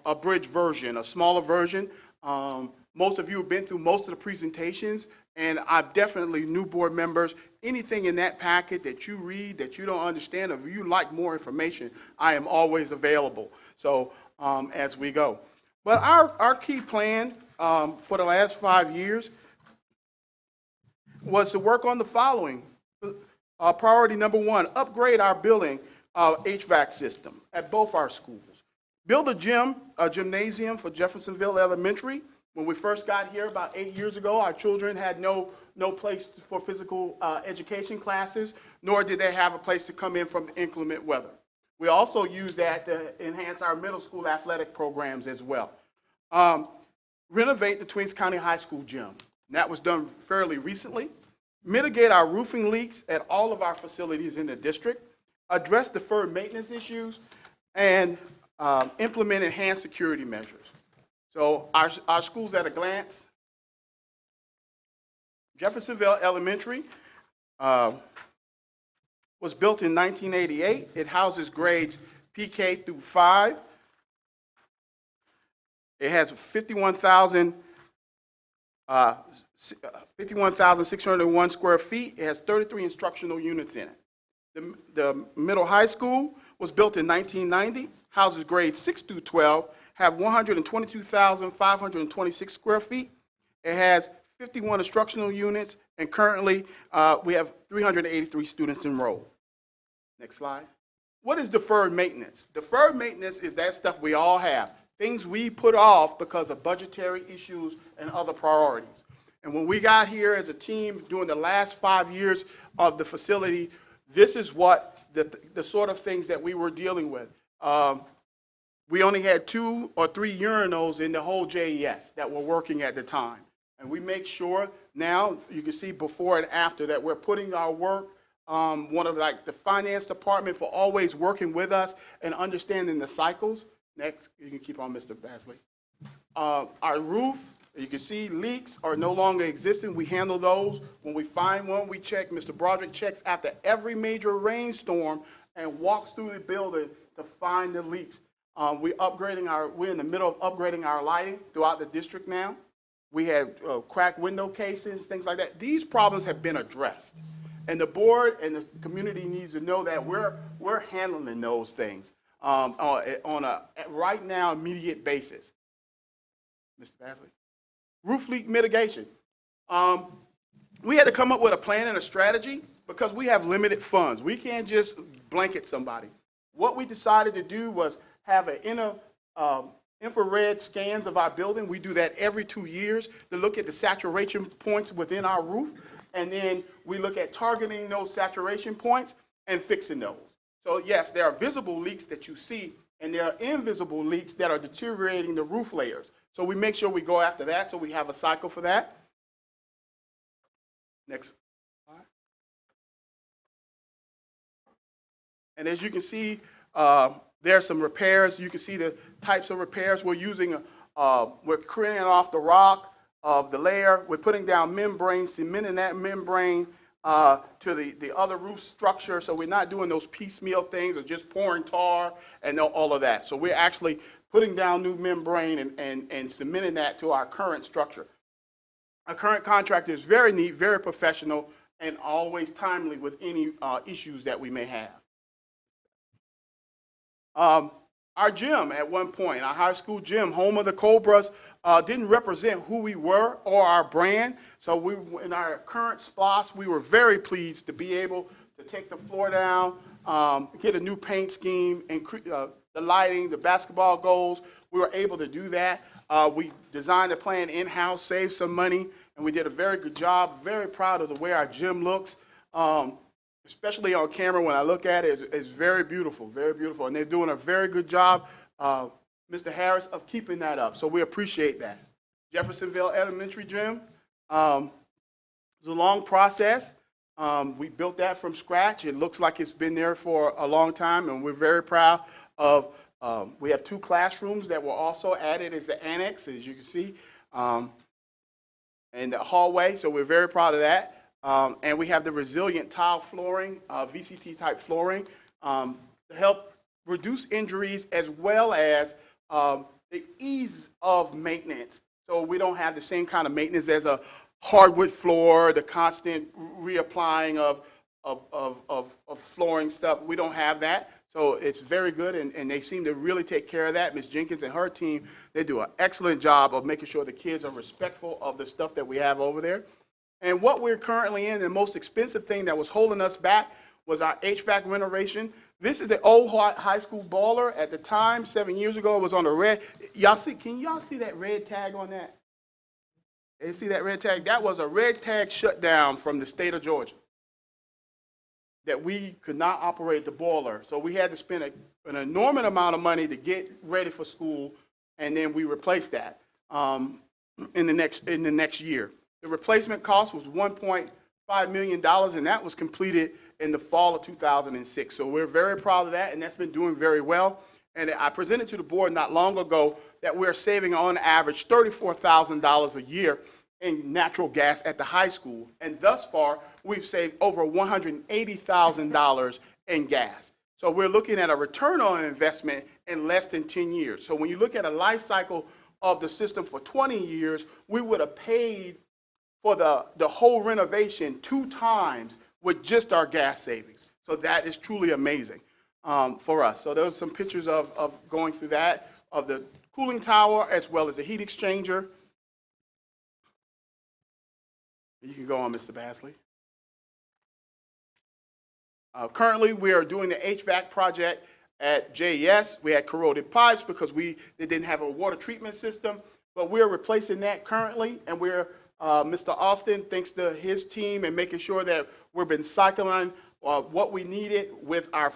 a bridge version, a smaller version. Most of you have been through most of the presentations, and I've definitely, new board members, anything in that packet that you read that you don't understand, or if you like more information, I am always available. So as we go. But our key plan for the last 5 years was to work on the following. Priority number 1, upgrade our building HVAC system at both our schools. Build a gymnasium for Jeffersonville Elementary. When we first got here about 8 years ago, our children had no place for physical education classes, nor did they have a place to come in from the inclement weather. We also used that to enhance our middle school athletic programs as well. Renovate the Twins County High School gym. That was done fairly recently. Mitigate our roofing leaks at all of our facilities in the district. Address deferred maintenance issues, and implement enhanced security measures. So our schools at a glance. Jeffersonville Elementary was built in 1988. It houses grades PK through 5. It has 51,601 square feet. It has 33 instructional units in it. The middle high school was built in 1990, houses grades 6 through 12, have 122,526 square feet. It has 51 instructional units, and currently we have 383 students enrolled. Next slide. What is deferred maintenance? Deferred maintenance is that stuff we all have, things we put off because of budgetary issues and other priorities. And when we got here as a team during the last 5 years of the facility, this is what the sort of things that we were dealing with. We only had 2 or 3 urinals in the whole JES that were working at the time. And we make sure now, you can see before and after, that we're putting our work, one of the finance department for always working with us and understanding the cycles. Next, you can keep on, Mr. Basley. Our roof, you can see leaks are no longer existing. We handle those. When we find one, we check. Mr. Broderick checks after every major rainstorm and walks through the building to find the leaks. We're in the middle of upgrading our lighting throughout the district now. We have cracked window casings, things like that. These problems have been addressed. And the board and the community needs to know that we're handling those things on a right now immediate basis. Mr. Basley. Roof leak mitigation. We had to come up with a plan and a strategy because we have limited funds. We can't just blanket somebody. What we decided to do was have an infrared scans of our building. We do that every 2 years to look at the saturation points within our roof. And then we look at targeting those saturation points and fixing those. So yes, there are visible leaks that you see, and there are invisible leaks that are deteriorating the roof layers. So we make sure we go after that, so we have a cycle for that. Next slide. And as you can see, there are some repairs. You can see the types of repairs we're using. We're cleaning off the rock of the layer. We're putting down membrane, cementing that membrane to the other roof structure. So we're not doing those piecemeal things or just pouring tar and all of that. So we're actually putting down new membrane and cementing that to our current structure. Our current contractor is very neat, very professional, and always timely with any issues that we may have. Our gym at one point, our high school gym, home of the Cobras, didn't represent who we were or our brand. So in our current SPLOST, we were very pleased to be able to take the floor down, get a new paint scheme, and the lighting, the basketball goals. We were able to do that. We designed the plan in-house, saved some money, and we did a very good job. Very proud of the way our gym looks, especially on camera. When I look at it, it's very beautiful, and they're doing a very good job, Mr. Harris, of keeping that up. So we appreciate that. Jeffersonville Elementary Gym, it was a long process. We built that from scratch. It looks like it's been there for a long time, and we're very proud of. We have 2 classrooms that were also added as the annex, as you can see, in the hallway. So we're very proud of that. And we have the resilient tile flooring, VCT type flooring, to help reduce injuries as well as the ease of maintenance. So we don't have the same kind of maintenance as a hardwood floor, the constant reapplying of flooring stuff. We don't have that. So it's very good, and they seem to really take care of that. Ms. Jenkins and her team, they do an excellent job of making sure the kids are respectful of the stuff that we have over there. And what we're currently in, the most expensive thing that was holding us back was our HVAC renovation. This is the old high school boiler. At the time, 7 years ago, it was on the red. Can y'all see that red tag on that? You see that red tag? That was a red tag shutdown from the state of Georgia, that we could not operate the boiler. So we had to spend an enormous amount of money to get ready for school, and then we replaced that in the next year. The replacement cost was $1.5 million, and that was completed in the fall of 2006. So we're very proud of that, and that's been doing very well. And I presented to the board not long ago that we're saving on average $34,000 a year in natural gas at the high school. And thus far, we've saved over $180,000 in gas. So we're looking at a return on investment in less than 10 years. So when you look at a life cycle of the system for 20 years, we would have paid for the whole renovation 2 times with just our gas savings. So that is truly amazing for us. So there's some pictures of going through that, of the cooling tower as well as the heat exchanger. You can go on, Mr. Basley. Currently, we are doing the HVAC project at JES. We had corroded pipes because they didn't have a water treatment system, but we're replacing that currently, and Mr. Austin, thanks to his team and making sure that we've been cycling what we needed with our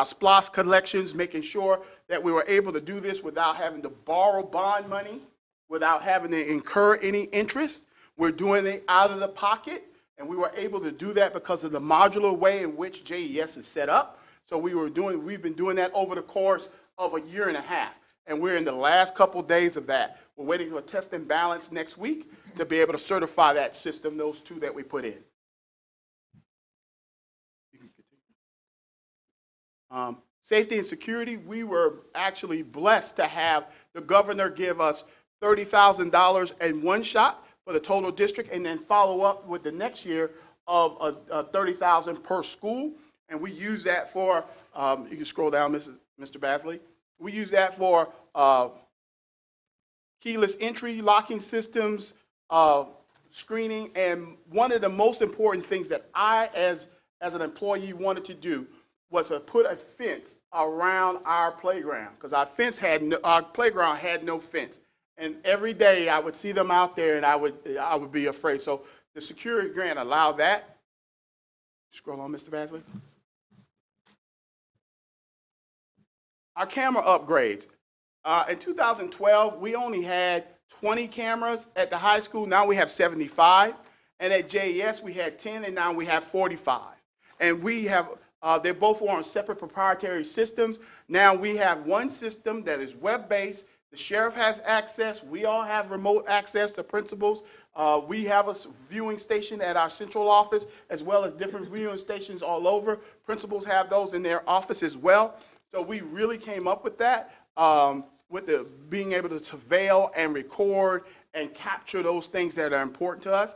SPLOST collections, making sure that we were able to do this without having to borrow bond money, without having to incur any interest. We're doing it out of the pocket, and we were able to do that because of the modular way in which JES is set up. So we've been doing that over the course of a year and a half, and we're in the last couple days of that. We're waiting for a test and balance next week to be able to certify that system, those 2 that we put in. Safety and security, we were actually blessed to have the governor give us $30,000 in one shot for the total district, and then follow up with the next year of $30,000 per school. And we use that for, you can scroll down, Mr. Basley. We use that for keyless entry, locking systems, screening, and one of the most important things that I, as an employee, wanted to do was to put a fence around our playground, because our playground had no fence. And every day I would see them out there, and I would be afraid. So the security grant allowed that. Scroll on, Mr. Basley. Our camera upgrades. In 2012, we only had 20 cameras at the high school. Now we have 75. And at JES, we had 10, and now we have 45. And we have, they both were on separate proprietary systems. Now we have one system that is web-based. The sheriff has access. We all have remote access to principals. We have a viewing station at our central office, as well as different viewing stations all over. Principals have those in their office as well. So we really came up with that, with being able to surveil and record and capture those things that are important to us.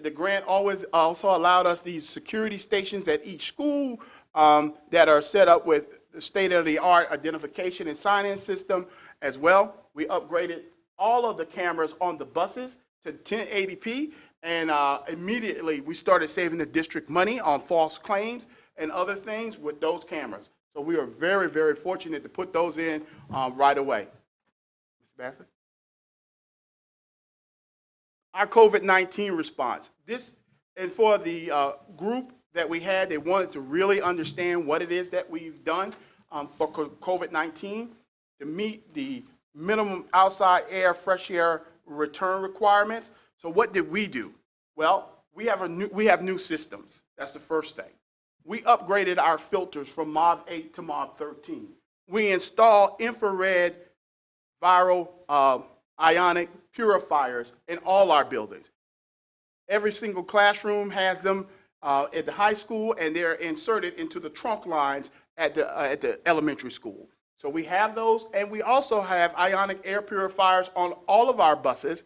The grant also allowed us these security stations at each school that are set up with the state-of-the-art identification and sign-in system as well. We upgraded all of the cameras on the buses to 1080p, and immediately we started saving the district money on false claims and other things with those cameras. So we are very, very fortunate to put those in right away. Mr. Bassett? Our COVID-19 response. And for the group that we had, they wanted to really understand what it is that we've done for COVID-19 to meet the minimum outside air, fresh air return requirements. So what did we do? Well, we have new systems. That's the first thing. We upgraded our filters from MOV 8 to MOV 13. We installed infrared viral ionic purifiers in all our buildings. Every single classroom has them at the high school, and they're inserted into the trunk lines at the elementary school. So we have those, and we also have ionic air purifiers on all of our buses.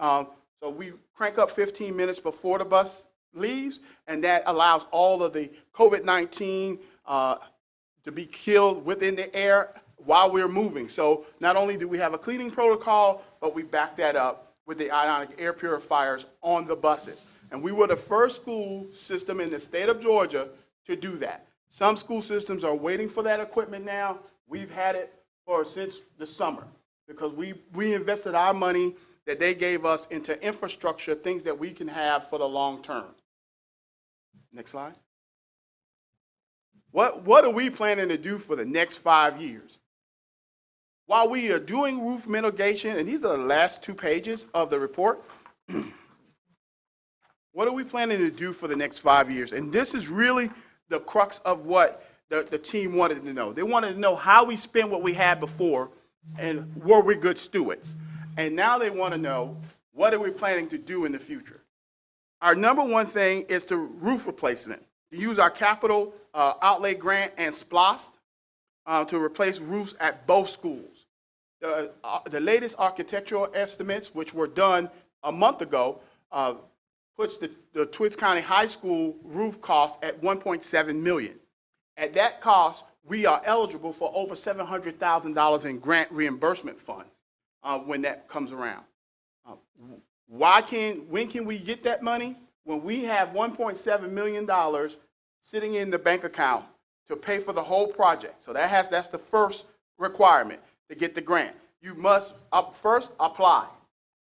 So we crank up 15 minutes before the bus leaves, and that allows all of the COVID-19 to be killed within the air while we're moving. So not only do we have a cleaning protocol, but we back that up with the ionic air purifiers on the buses. And we were the first school system in the state of Georgia to do that. Some school systems are waiting for that equipment now. We've had it since the summer because we invested our money that they gave us into infrastructure, things that we can have for the long term. Next slide. What are we planning to do for the next 5 years? While we are doing roof mitigation, and these are the last 2 pages of the report, what are we planning to do for the next 5 years? And this is really the crux of what the team wanted to know. They wanted to know how we spent what we had before and were we good stewards. And now they want to know what are we planning to do in the future. Our number one thing is the roof replacement. To use our capital outlay grant and SPLOST to replace roofs at both schools. The latest architectural estimates, which were done a month ago, puts the Twiggs County High School roof cost at $1.7 million. At that cost, we are eligible for over $700,000 in grant reimbursement funds when that comes around. When can we get that money? When we have $1.7 million sitting in the bank account to pay for the whole project. So that's the first requirement to get the grant. You must first apply,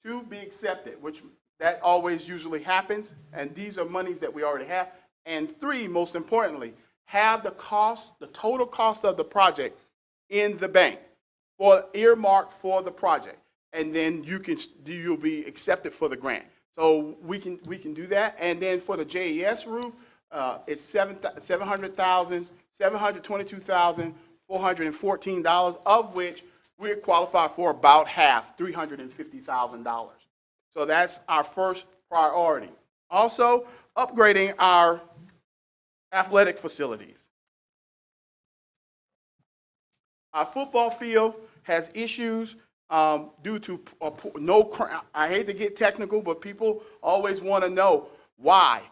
2, be accepted, which that always usually happens, and these are monies that we already have. And 3, most importantly, have the total cost of the project in the bank earmarked for the project, and then you'll be accepted for the grant. So we can do that. And then for the JES roof, it's $722,414, of which we're qualified for about half, $350,000. So that's our first priority. Also, upgrading our athletic facilities. Our football field has issues due to no crown. I hate to get technical, but people always want to know why.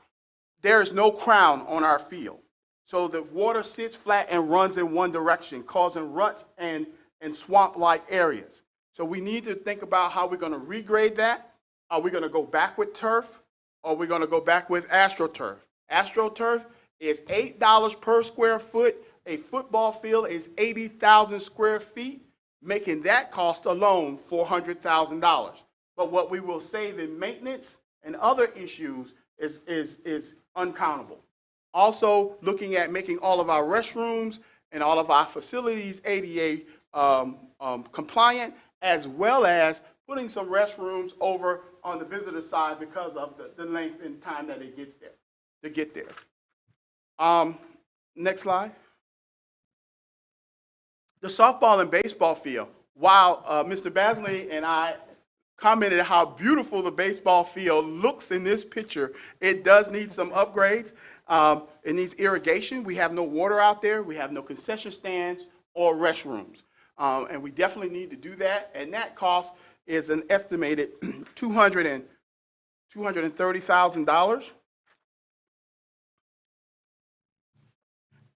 There's no crown on our field. So the water sits flat and runs in one direction, causing ruts and swamp-like areas. So we need to think about how we're going to regrade that. Are we going to go back with turf, or are we going to go back with AstroTurf? AstroTurf is $8 per square foot. A football field is 80,000 square feet, making that cost alone $400,000. But what we will save in maintenance and other issues is uncountable. Also, looking at making all of our restrooms and all of our facilities ADA compliant, as well as putting some restrooms over on the visitor side because of the length and time that it gets there, to get there. Next slide. The softball and baseball field. While Mr. Basley and I commented how beautiful the baseball field looks in this picture, it does need some upgrades. It needs irrigation. We have no water out there. We have no concession stands or restrooms. And we definitely need to do that. And that cost is an estimated $230,000.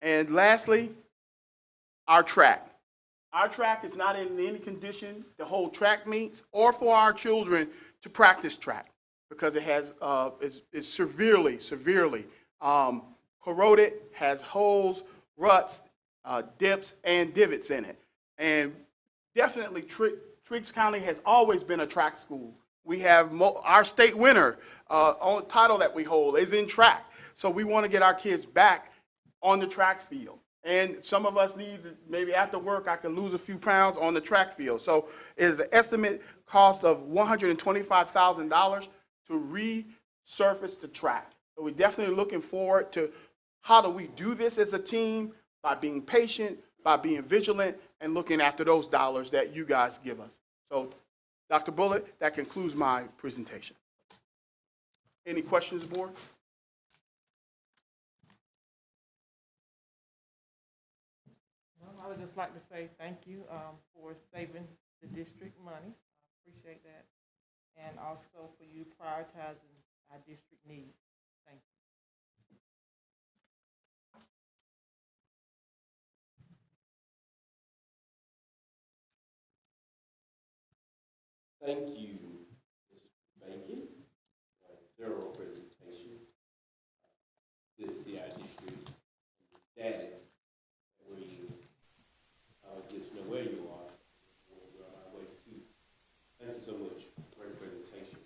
And lastly, our track. Our track is not in any condition to hold track meets or for our children to practice track because it has is severely corroded, has holes, ruts, dips and divots in it. And definitely Triggs County has always been a track school. We have our state winner on title that we hold is in track. So we want to get our kids back on the track field. And some of us need, maybe after work, I can lose a few pounds on the track field. So it is an estimate cost of $125,000 to resurface the track. So we're definitely looking forward to how do we do this as a team, by being patient, by being vigilant, and looking after those dollars that you guys give us. So, Dr. Bullitt, that concludes my presentation. Any questions, board? I would just like to say thank you for saving the district money. I appreciate that. And also for you prioritizing our district needs. Thank you. Thank you, Mr. Bacon, for a thorough presentation. Good to see our district status, where you, get to know where you are, we're on our way to. Thank you so much. Great presentation.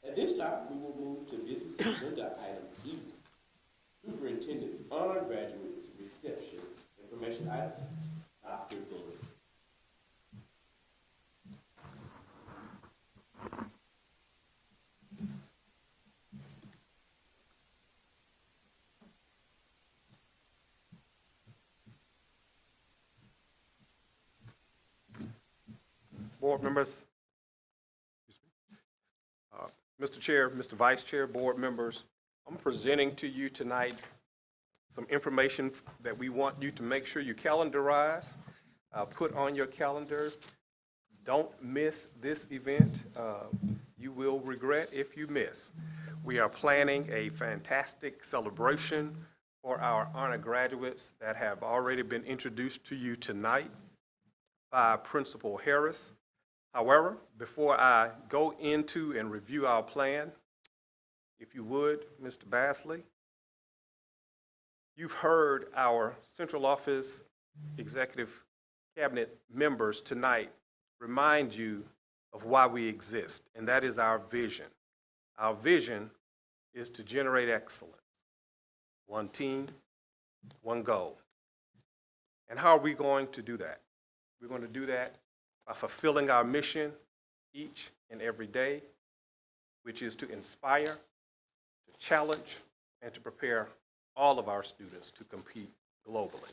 At this time, we will move to business agenda item E, Superintendent's Honor Graduates Reception Information item. Dr. Bullitt. Board members, Mr. Chair, Mr. Vice Chair, board members, I'm presenting to you tonight some information that we want you to make sure you calendarize, put on your calendar. Don't miss this event. You will regret if you miss. We are planning a fantastic celebration for our honor graduates that have already been introduced to you tonight by Principal Harris. However, before I go into and review our plan, if you would, Mr. Basley, you've heard our central office executive cabinet members tonight remind you of why we exist, and that is our vision. Our vision is to generate excellence. One team, one goal. And how are we going to do that? We're going to do that by fulfilling our mission each and every day, which is to inspire, to challenge, and to prepare all of our students to compete globally.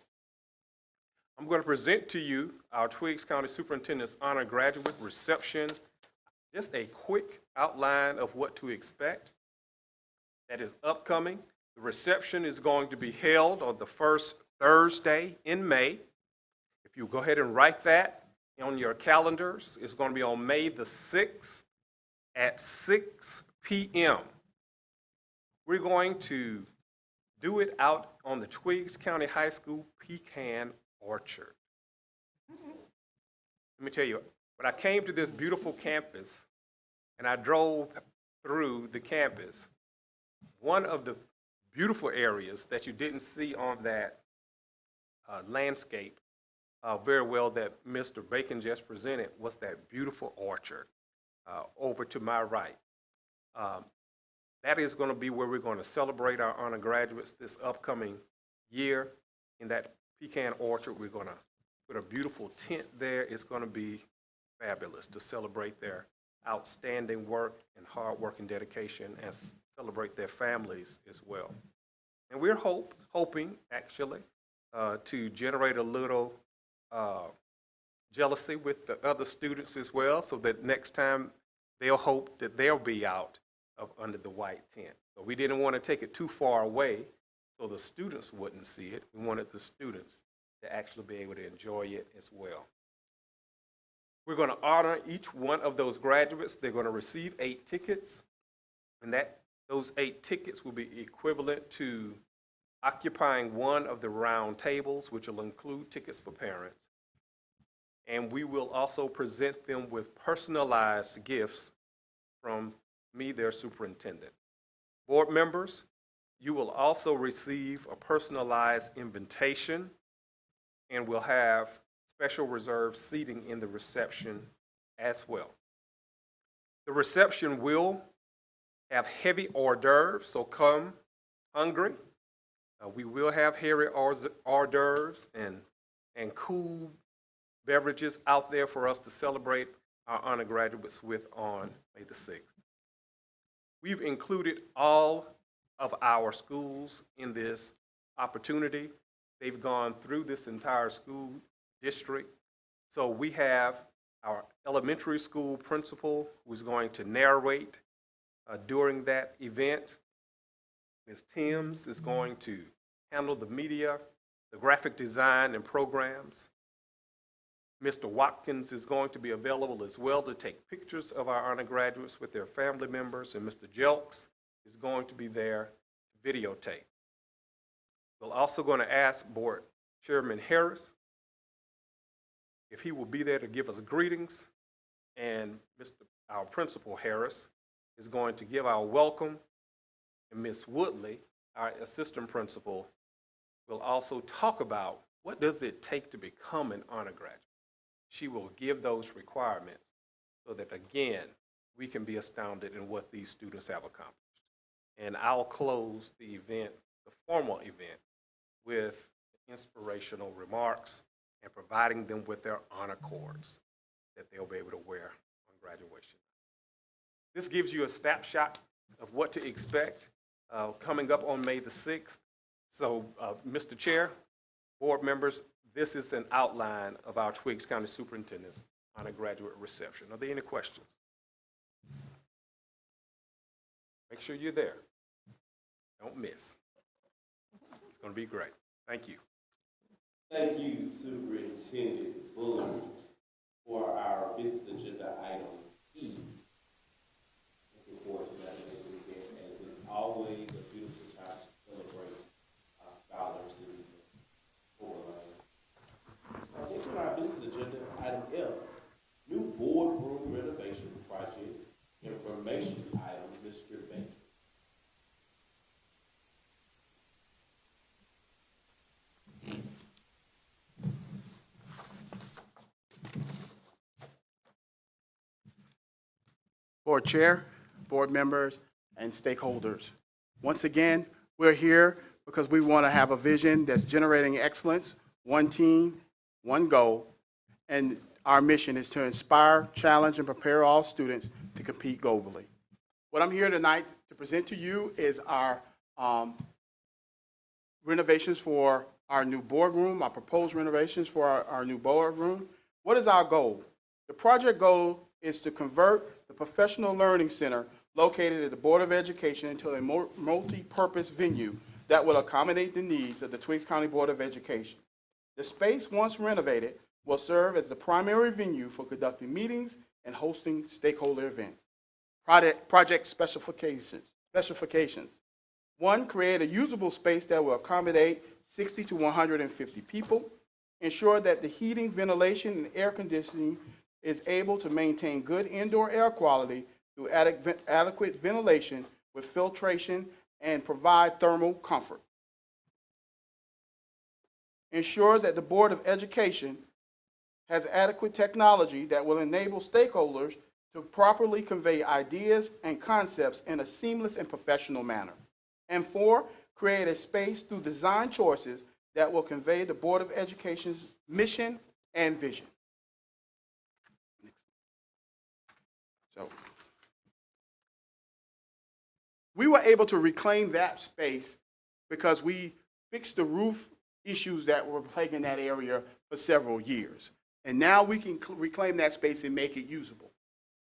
I'm going to present to you our Twiggs County Superintendent's Honor Graduate Reception, just a quick outline of what to expect. That is upcoming. The reception is going to be held on the first Thursday in May. If you go ahead and write that on your calendars, it's going to be on May the 6th at 6 p.m. We're going to do it out on the Twiggs County High School pecan orchard. Let me tell you, when I came to this beautiful campus and I drove through the campus, one of the beautiful areas that you didn't see on that landscape very well that Mr. Bacon just presented was that beautiful orchard over to my right. That is going to be where we're going to celebrate our honor graduates this upcoming year. In that pecan orchard, we're going to put a beautiful tent there. It's going to be fabulous to celebrate their outstanding work and hard work and dedication, and celebrate their families as well. And we're hoping, actually, to generate a little jealousy with the other students as well, so that next time they'll hope that they'll be out of under the white tent. So we didn't want to take it too far away so the students wouldn't see it. We wanted the students to actually be able to enjoy it as well. We're going to honor each one of those graduates. They're going to receive 8 tickets, and those 8 tickets will be equivalent to occupying one of the round tables, which will include tickets for parents. And we will also present them with personalized gifts from me, their superintendent. Board members, you will also receive a personalized invitation and we'll have special reserved seating in the reception as well. The reception will have heavy hors d'oeuvres, so come hungry. We will have heavy hors d'oeuvres and cool beverages out there for us to celebrate our honor graduates with on May the 6th. We've included all of our schools in this opportunity. They've gone through this entire school district. So we have our elementary school principal who is going to narrate during that event. Ms. Timms is going to handle the media, the graphic design and programs. Mr. Watkins is going to be available as well to take pictures of our honor graduates with their family members, and Mr. Jelks is going to be there to videotape. We're also going to ask Board Chairman Harris if he will be there to give us greetings, and our Principal Harris is going to give our welcome, and Ms. Woodley, our Assistant Principal, will also talk about what does it take to become an honor graduate. She will give those requirements so that, again, we can be astounded in what these students have accomplished. And I'll close the event, the formal event, with inspirational remarks and providing them with their honor cords that they'll be able to wear on graduation. This gives you a snapshot of what to expect coming up on May the 6th. So, Mr. Chair, board members, this is an outline of our Twiggs County Superintendent's honor graduate reception. Are there any questions? Make sure you're there. Don't miss. It's going to be great. Thank you. Thank you, Superintendent Bullard, for our business agenda item E. Looking forward to that event, as it's always a beautiful time to celebrate our scholars in the overland. Next on our business agenda, item F, new boardroom renovation project information item, Mr. Baker. Board Chair, board members, and stakeholders. Once again, we're here because we want to have a vision that's generating excellence, one team, one goal, and our mission is to inspire, challenge, and prepare all students to compete globally. What I'm here tonight to present to you is our renovations for our new boardroom, our proposed renovations for our new boardroom. What is our goal? The project goal is to convert the Professional Learning Center located at the Board of Education into a multi-purpose venue that will accommodate the needs of the Twiggs County Board of Education. The space, once renovated, will serve as the primary venue for conducting meetings and hosting stakeholder events. Project specifications. One, create a usable space that will accommodate 60 to 150 people. Ensure that the heating, ventilation, and air conditioning is able to maintain good indoor air quality through adequate ventilation with filtration and provide thermal comfort. Ensure that the Board of Education has adequate technology that will enable stakeholders to properly convey ideas and concepts in a seamless and professional manner. And 4, create a space through design choices that will convey the Board of Education's mission and vision. So, we were able to reclaim that space because we fixed the roof issues that were plaguing that area for several years. And now we can reclaim that space and make it usable.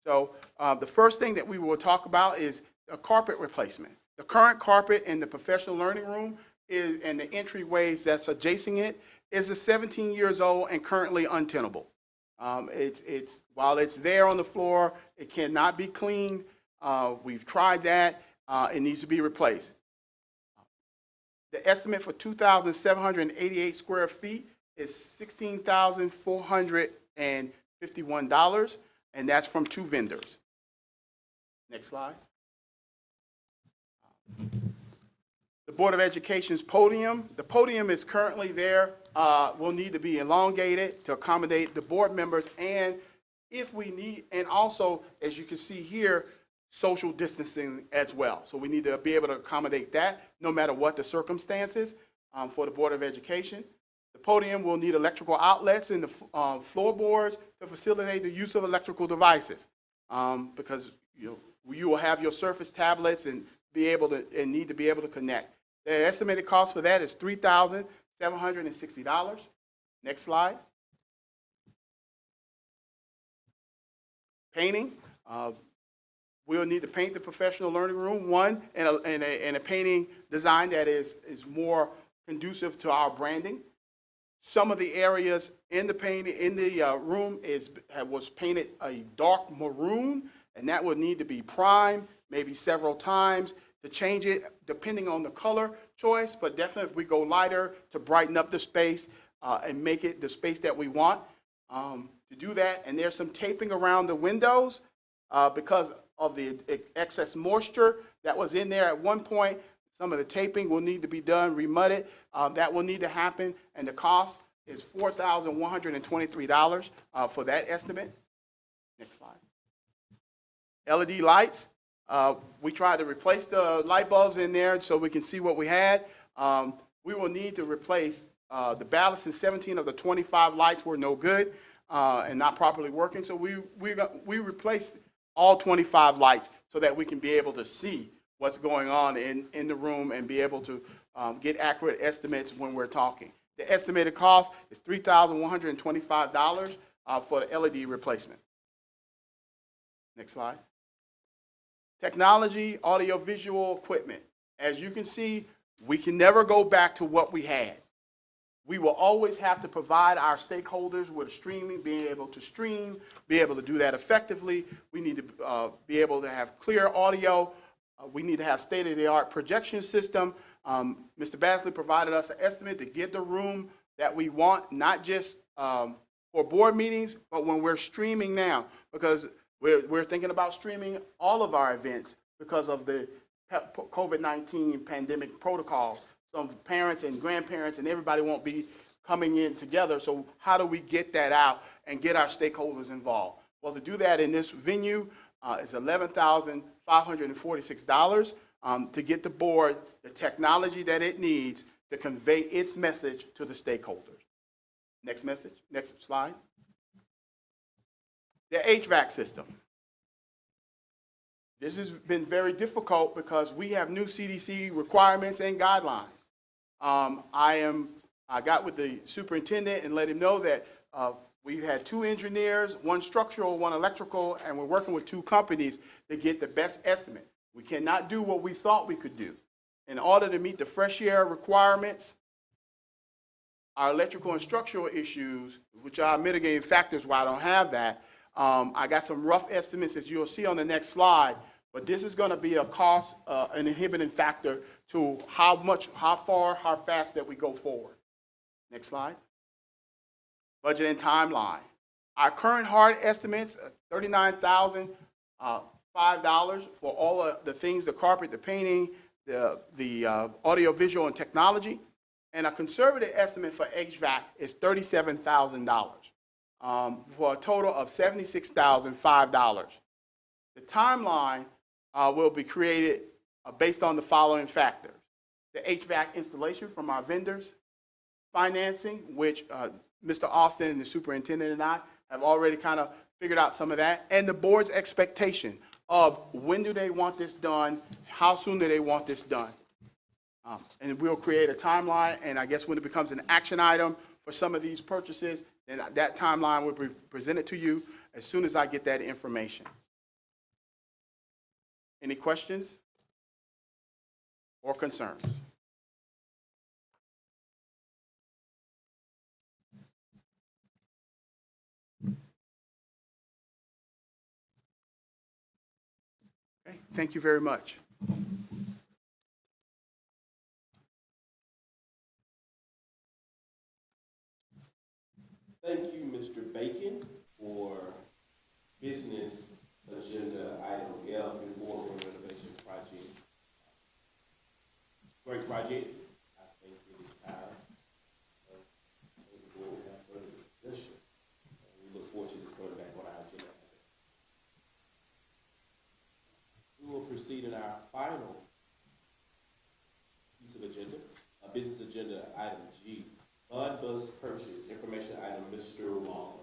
So the first thing that we will talk about is a carpet replacement. The current carpet in the professional learning room and the entryways that's adjacent it is 17 years old and currently untenable. While it's there on the floor, it cannot be cleaned. We've tried that. It needs to be replaced. The estimate for 2,788 square feet is $16,451, and that's from 2 vendors. Next slide. The Board of Education's podium. The podium is currently there, will need to be elongated to accommodate the board members, and if we need, and also, as you can see here, social distancing as well. So we need to be able to accommodate that no matter what the circumstances for the Board of Education. The podium will need electrical outlets in the floorboards to facilitate the use of electrical devices because you will have your Surface tablets and need to be able to connect. The estimated cost for that is $3,760. Next slide. Painting. We'll need to paint the professional learning room, one, and a painting design that is more conducive to our branding. Some of the areas in the room was painted a dark maroon, and that would need to be primed maybe several times to change it depending on the color choice, but definitely if we go lighter to brighten up the space and make it the space that we want to do that. And there's some taping around the windows because of the excess moisture that was in there at one point. Some of the taping will need to be done, remudded. That will need to happen, and the cost is $4,123 for that estimate. Next slide. LED lights. We tried to replace the light bulbs in there so we can see what we had. We will need to replace the ballast, and 17 of the 25 lights were no good and not properly working. So we replaced all 25 lights so that we can be able to see what's going on in the room and be able to get accurate estimates when we're talking. The estimated cost is $3,125 for the LED replacement. Next slide. Technology, audio-visual equipment. As you can see, we can never go back to what we had. We will always have to provide our stakeholders with streaming, being able to stream, be able to do that effectively. We need to be able to have clear audio. We need to have state-of-the-art projection system. Mr. Basley provided us an estimate to get the room that we want, not just for board meetings, but when we're streaming now, because we're thinking about streaming all of our events because of the COVID-19 pandemic protocols. Some parents and grandparents and everybody won't be coming in together. So how do we get that out and get our stakeholders involved? Well, to do that in this venue is $11,546 to get the board the technology that it needs to convey its message to the stakeholders. Next message, next slide. The HVAC system. This has been very difficult because we have new CDC requirements and guidelines. I got with the superintendent and let him know that we've had 2 engineers, 1 structural, 1 electrical, and we're working with 2 companies to get the best estimate. We cannot do what we thought we could do. In order to meet the fresh air requirements, our electrical and structural issues, which are mitigating factors why I don't have that, I got some rough estimates as you'll see on the next slide, but this is going to be a cost, an inhibiting factor to how far, how fast that we go forward. Next slide. Budget and timeline. Our current hard estimates are $39,005 for all of the things, the carpet, the painting, the audio, visual, and technology. And a conservative estimate for HVAC is $37,000 for a total of $76,005. The timeline will be created based on the following factors: the HVAC installation from our vendors, financing, which Mr. Austin and the superintendent and I have already kind of figured out some of that, and the board's expectation of when do they want this done, how soon do they want this done. And we'll create a timeline, and I guess when it becomes an action item for some of these purchases, then that timeline will be presented to you as soon as I get that information. Any questions or concerns? Okay, thank you very much. Thank you, Mr. Bacon, for business agenda item F, the boardroom renovation project. great project. I think it is time. The board will have further discussion. We look forward to this going back on our agenda. We will proceed in our final piece of agenda, business agenda item G, bond bus purchase, information item, Mr. Waller.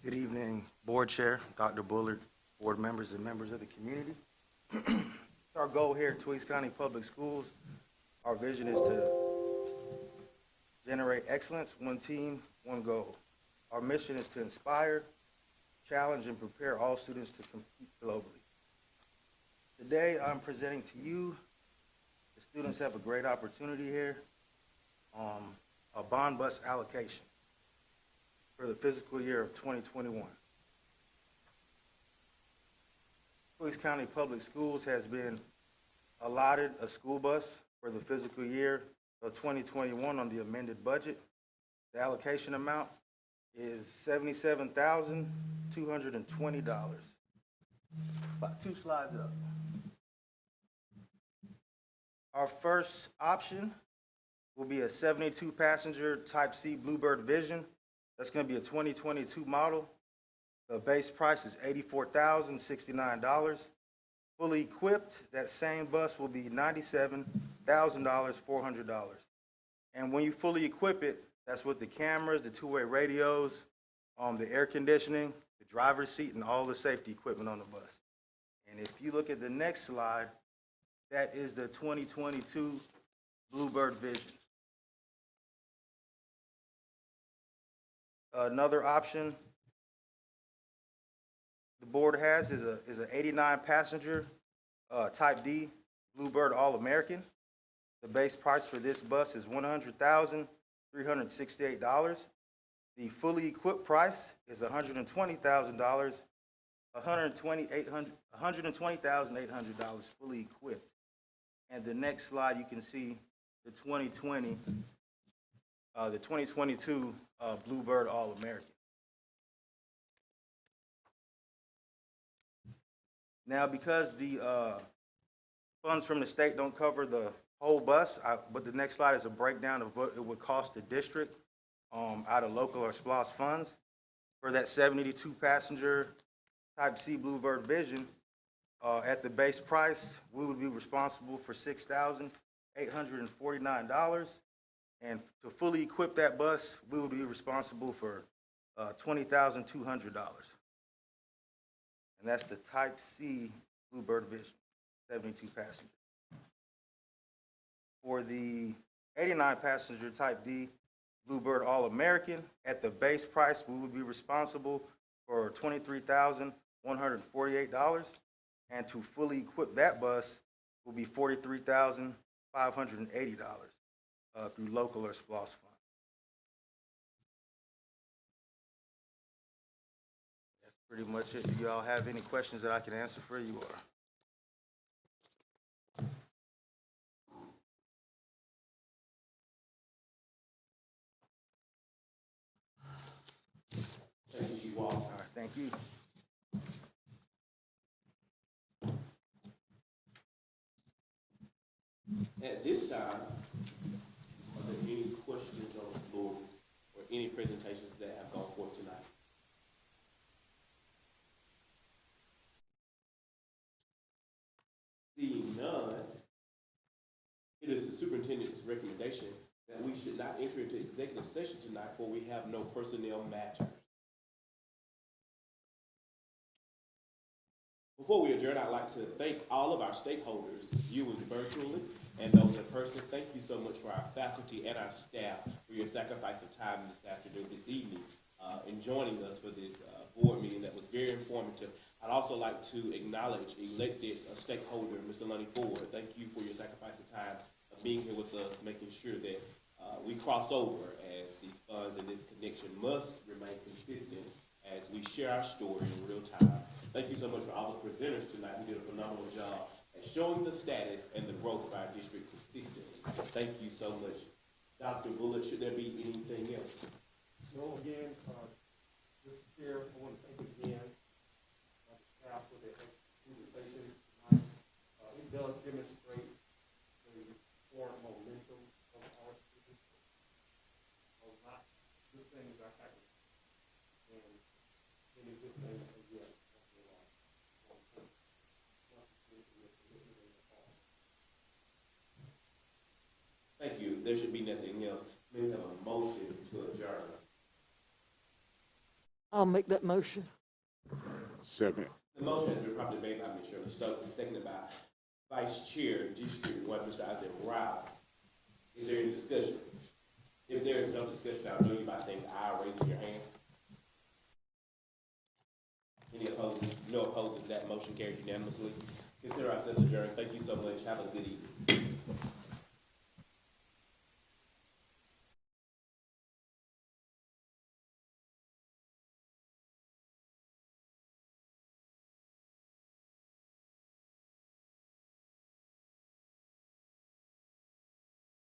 Good evening, Board Chair, Dr. Bullard, board members and members of the community. Our goal here at Tweeds County Public Schools, our vision is to generate excellence, one team, one goal. Our mission is to inspire, challenge, and prepare all students to compete globally. Today, I'm presenting to you, the students have a great opportunity here, a bond bus allocation for the fiscal year of 2021. Tweeds County Public Schools has been allotted a school bus for the fiscal year of 2021 on the amended budget. The allocation amount is $77,220. About 2 slides up. Our first option will be a 72-passenger Type C Bluebird Vision. That's going to be a 2022 model. The base price is $84,069. Fully equipped, that same bus will be $97,400. And when you fully equip it, that's with the cameras, the two-way radios, the air conditioning, the driver's seat, and all the safety equipment on the bus. And if you look at the next slide, that is the 2022 Bluebird Vision. Another option the board has is an 89-passenger Type D Bluebird All-American. The base price for this bus is $100,368. The fully equipped price is $120,000, $120,800 fully equipped. And the next slide, you can see the 2022 Bluebird All-American. Now, because the funds from the state don't cover the whole bus, but the next slide is a breakdown of what it would cost the district out of local or SPLOST funds. For that 72-passenger Type C Bluebird Vision, at the base price, we would be responsible for $6,849. And to fully equip that bus, we would be responsible for $20,200. And that's the Type C Bluebird Vision, 72-passenger. For the 89-passenger Type D Bluebird All-American, at the base price, we would be responsible for $23,148. And to fully equip that bus will be $43,580 through local or SPLOST funds. That's pretty much it. Do you all have any questions that I can answer for you? Thank you, Waller. All right, thank you. At this time, are there any questions on the floor or any presentations that have gone forth tonight? Seeing none, it is the superintendent's recommendation that we should not enter into executive session tonight, for we have no personnel matters. Before we adjourn, I'd like to thank all of our stakeholders, viewers virtually and those in person. Thank you so much for our faculty and our staff for your sacrifice of time this afternoon, this evening, in joining us for this board meeting that was very informative. I'd also like to acknowledge elected stakeholder, Mr. Lonnie Ford. Thank you for your sacrifice of time of being here with us, making sure that we cross over as these funds and this connection must remain consistent as we share our story in real time. Thank you so much for all the presenters tonight who did a phenomenal job at showing the status and the growth of our district consistently. Thank you so much. Dr. Bullard, should there be anything else? No, again, Mr. Chair, I want to thank again the staff for their presentation tonight. It does demonstrate the Thank you. There should be nothing else. May we have a motion to adjourn? I'll make that motion. Second. The motion has been properly made by Ms. Shirley Stokes and seconded by Vice Chair, District 1, Mr. Isaac Rouse. Is there any discussion? If there is no discussion, I'll do you by saying aye, raise your hand. Any opposed? No opposed. That motion carries unanimously. Consider ourselves adjourned. Thank you so much. Have a good evening.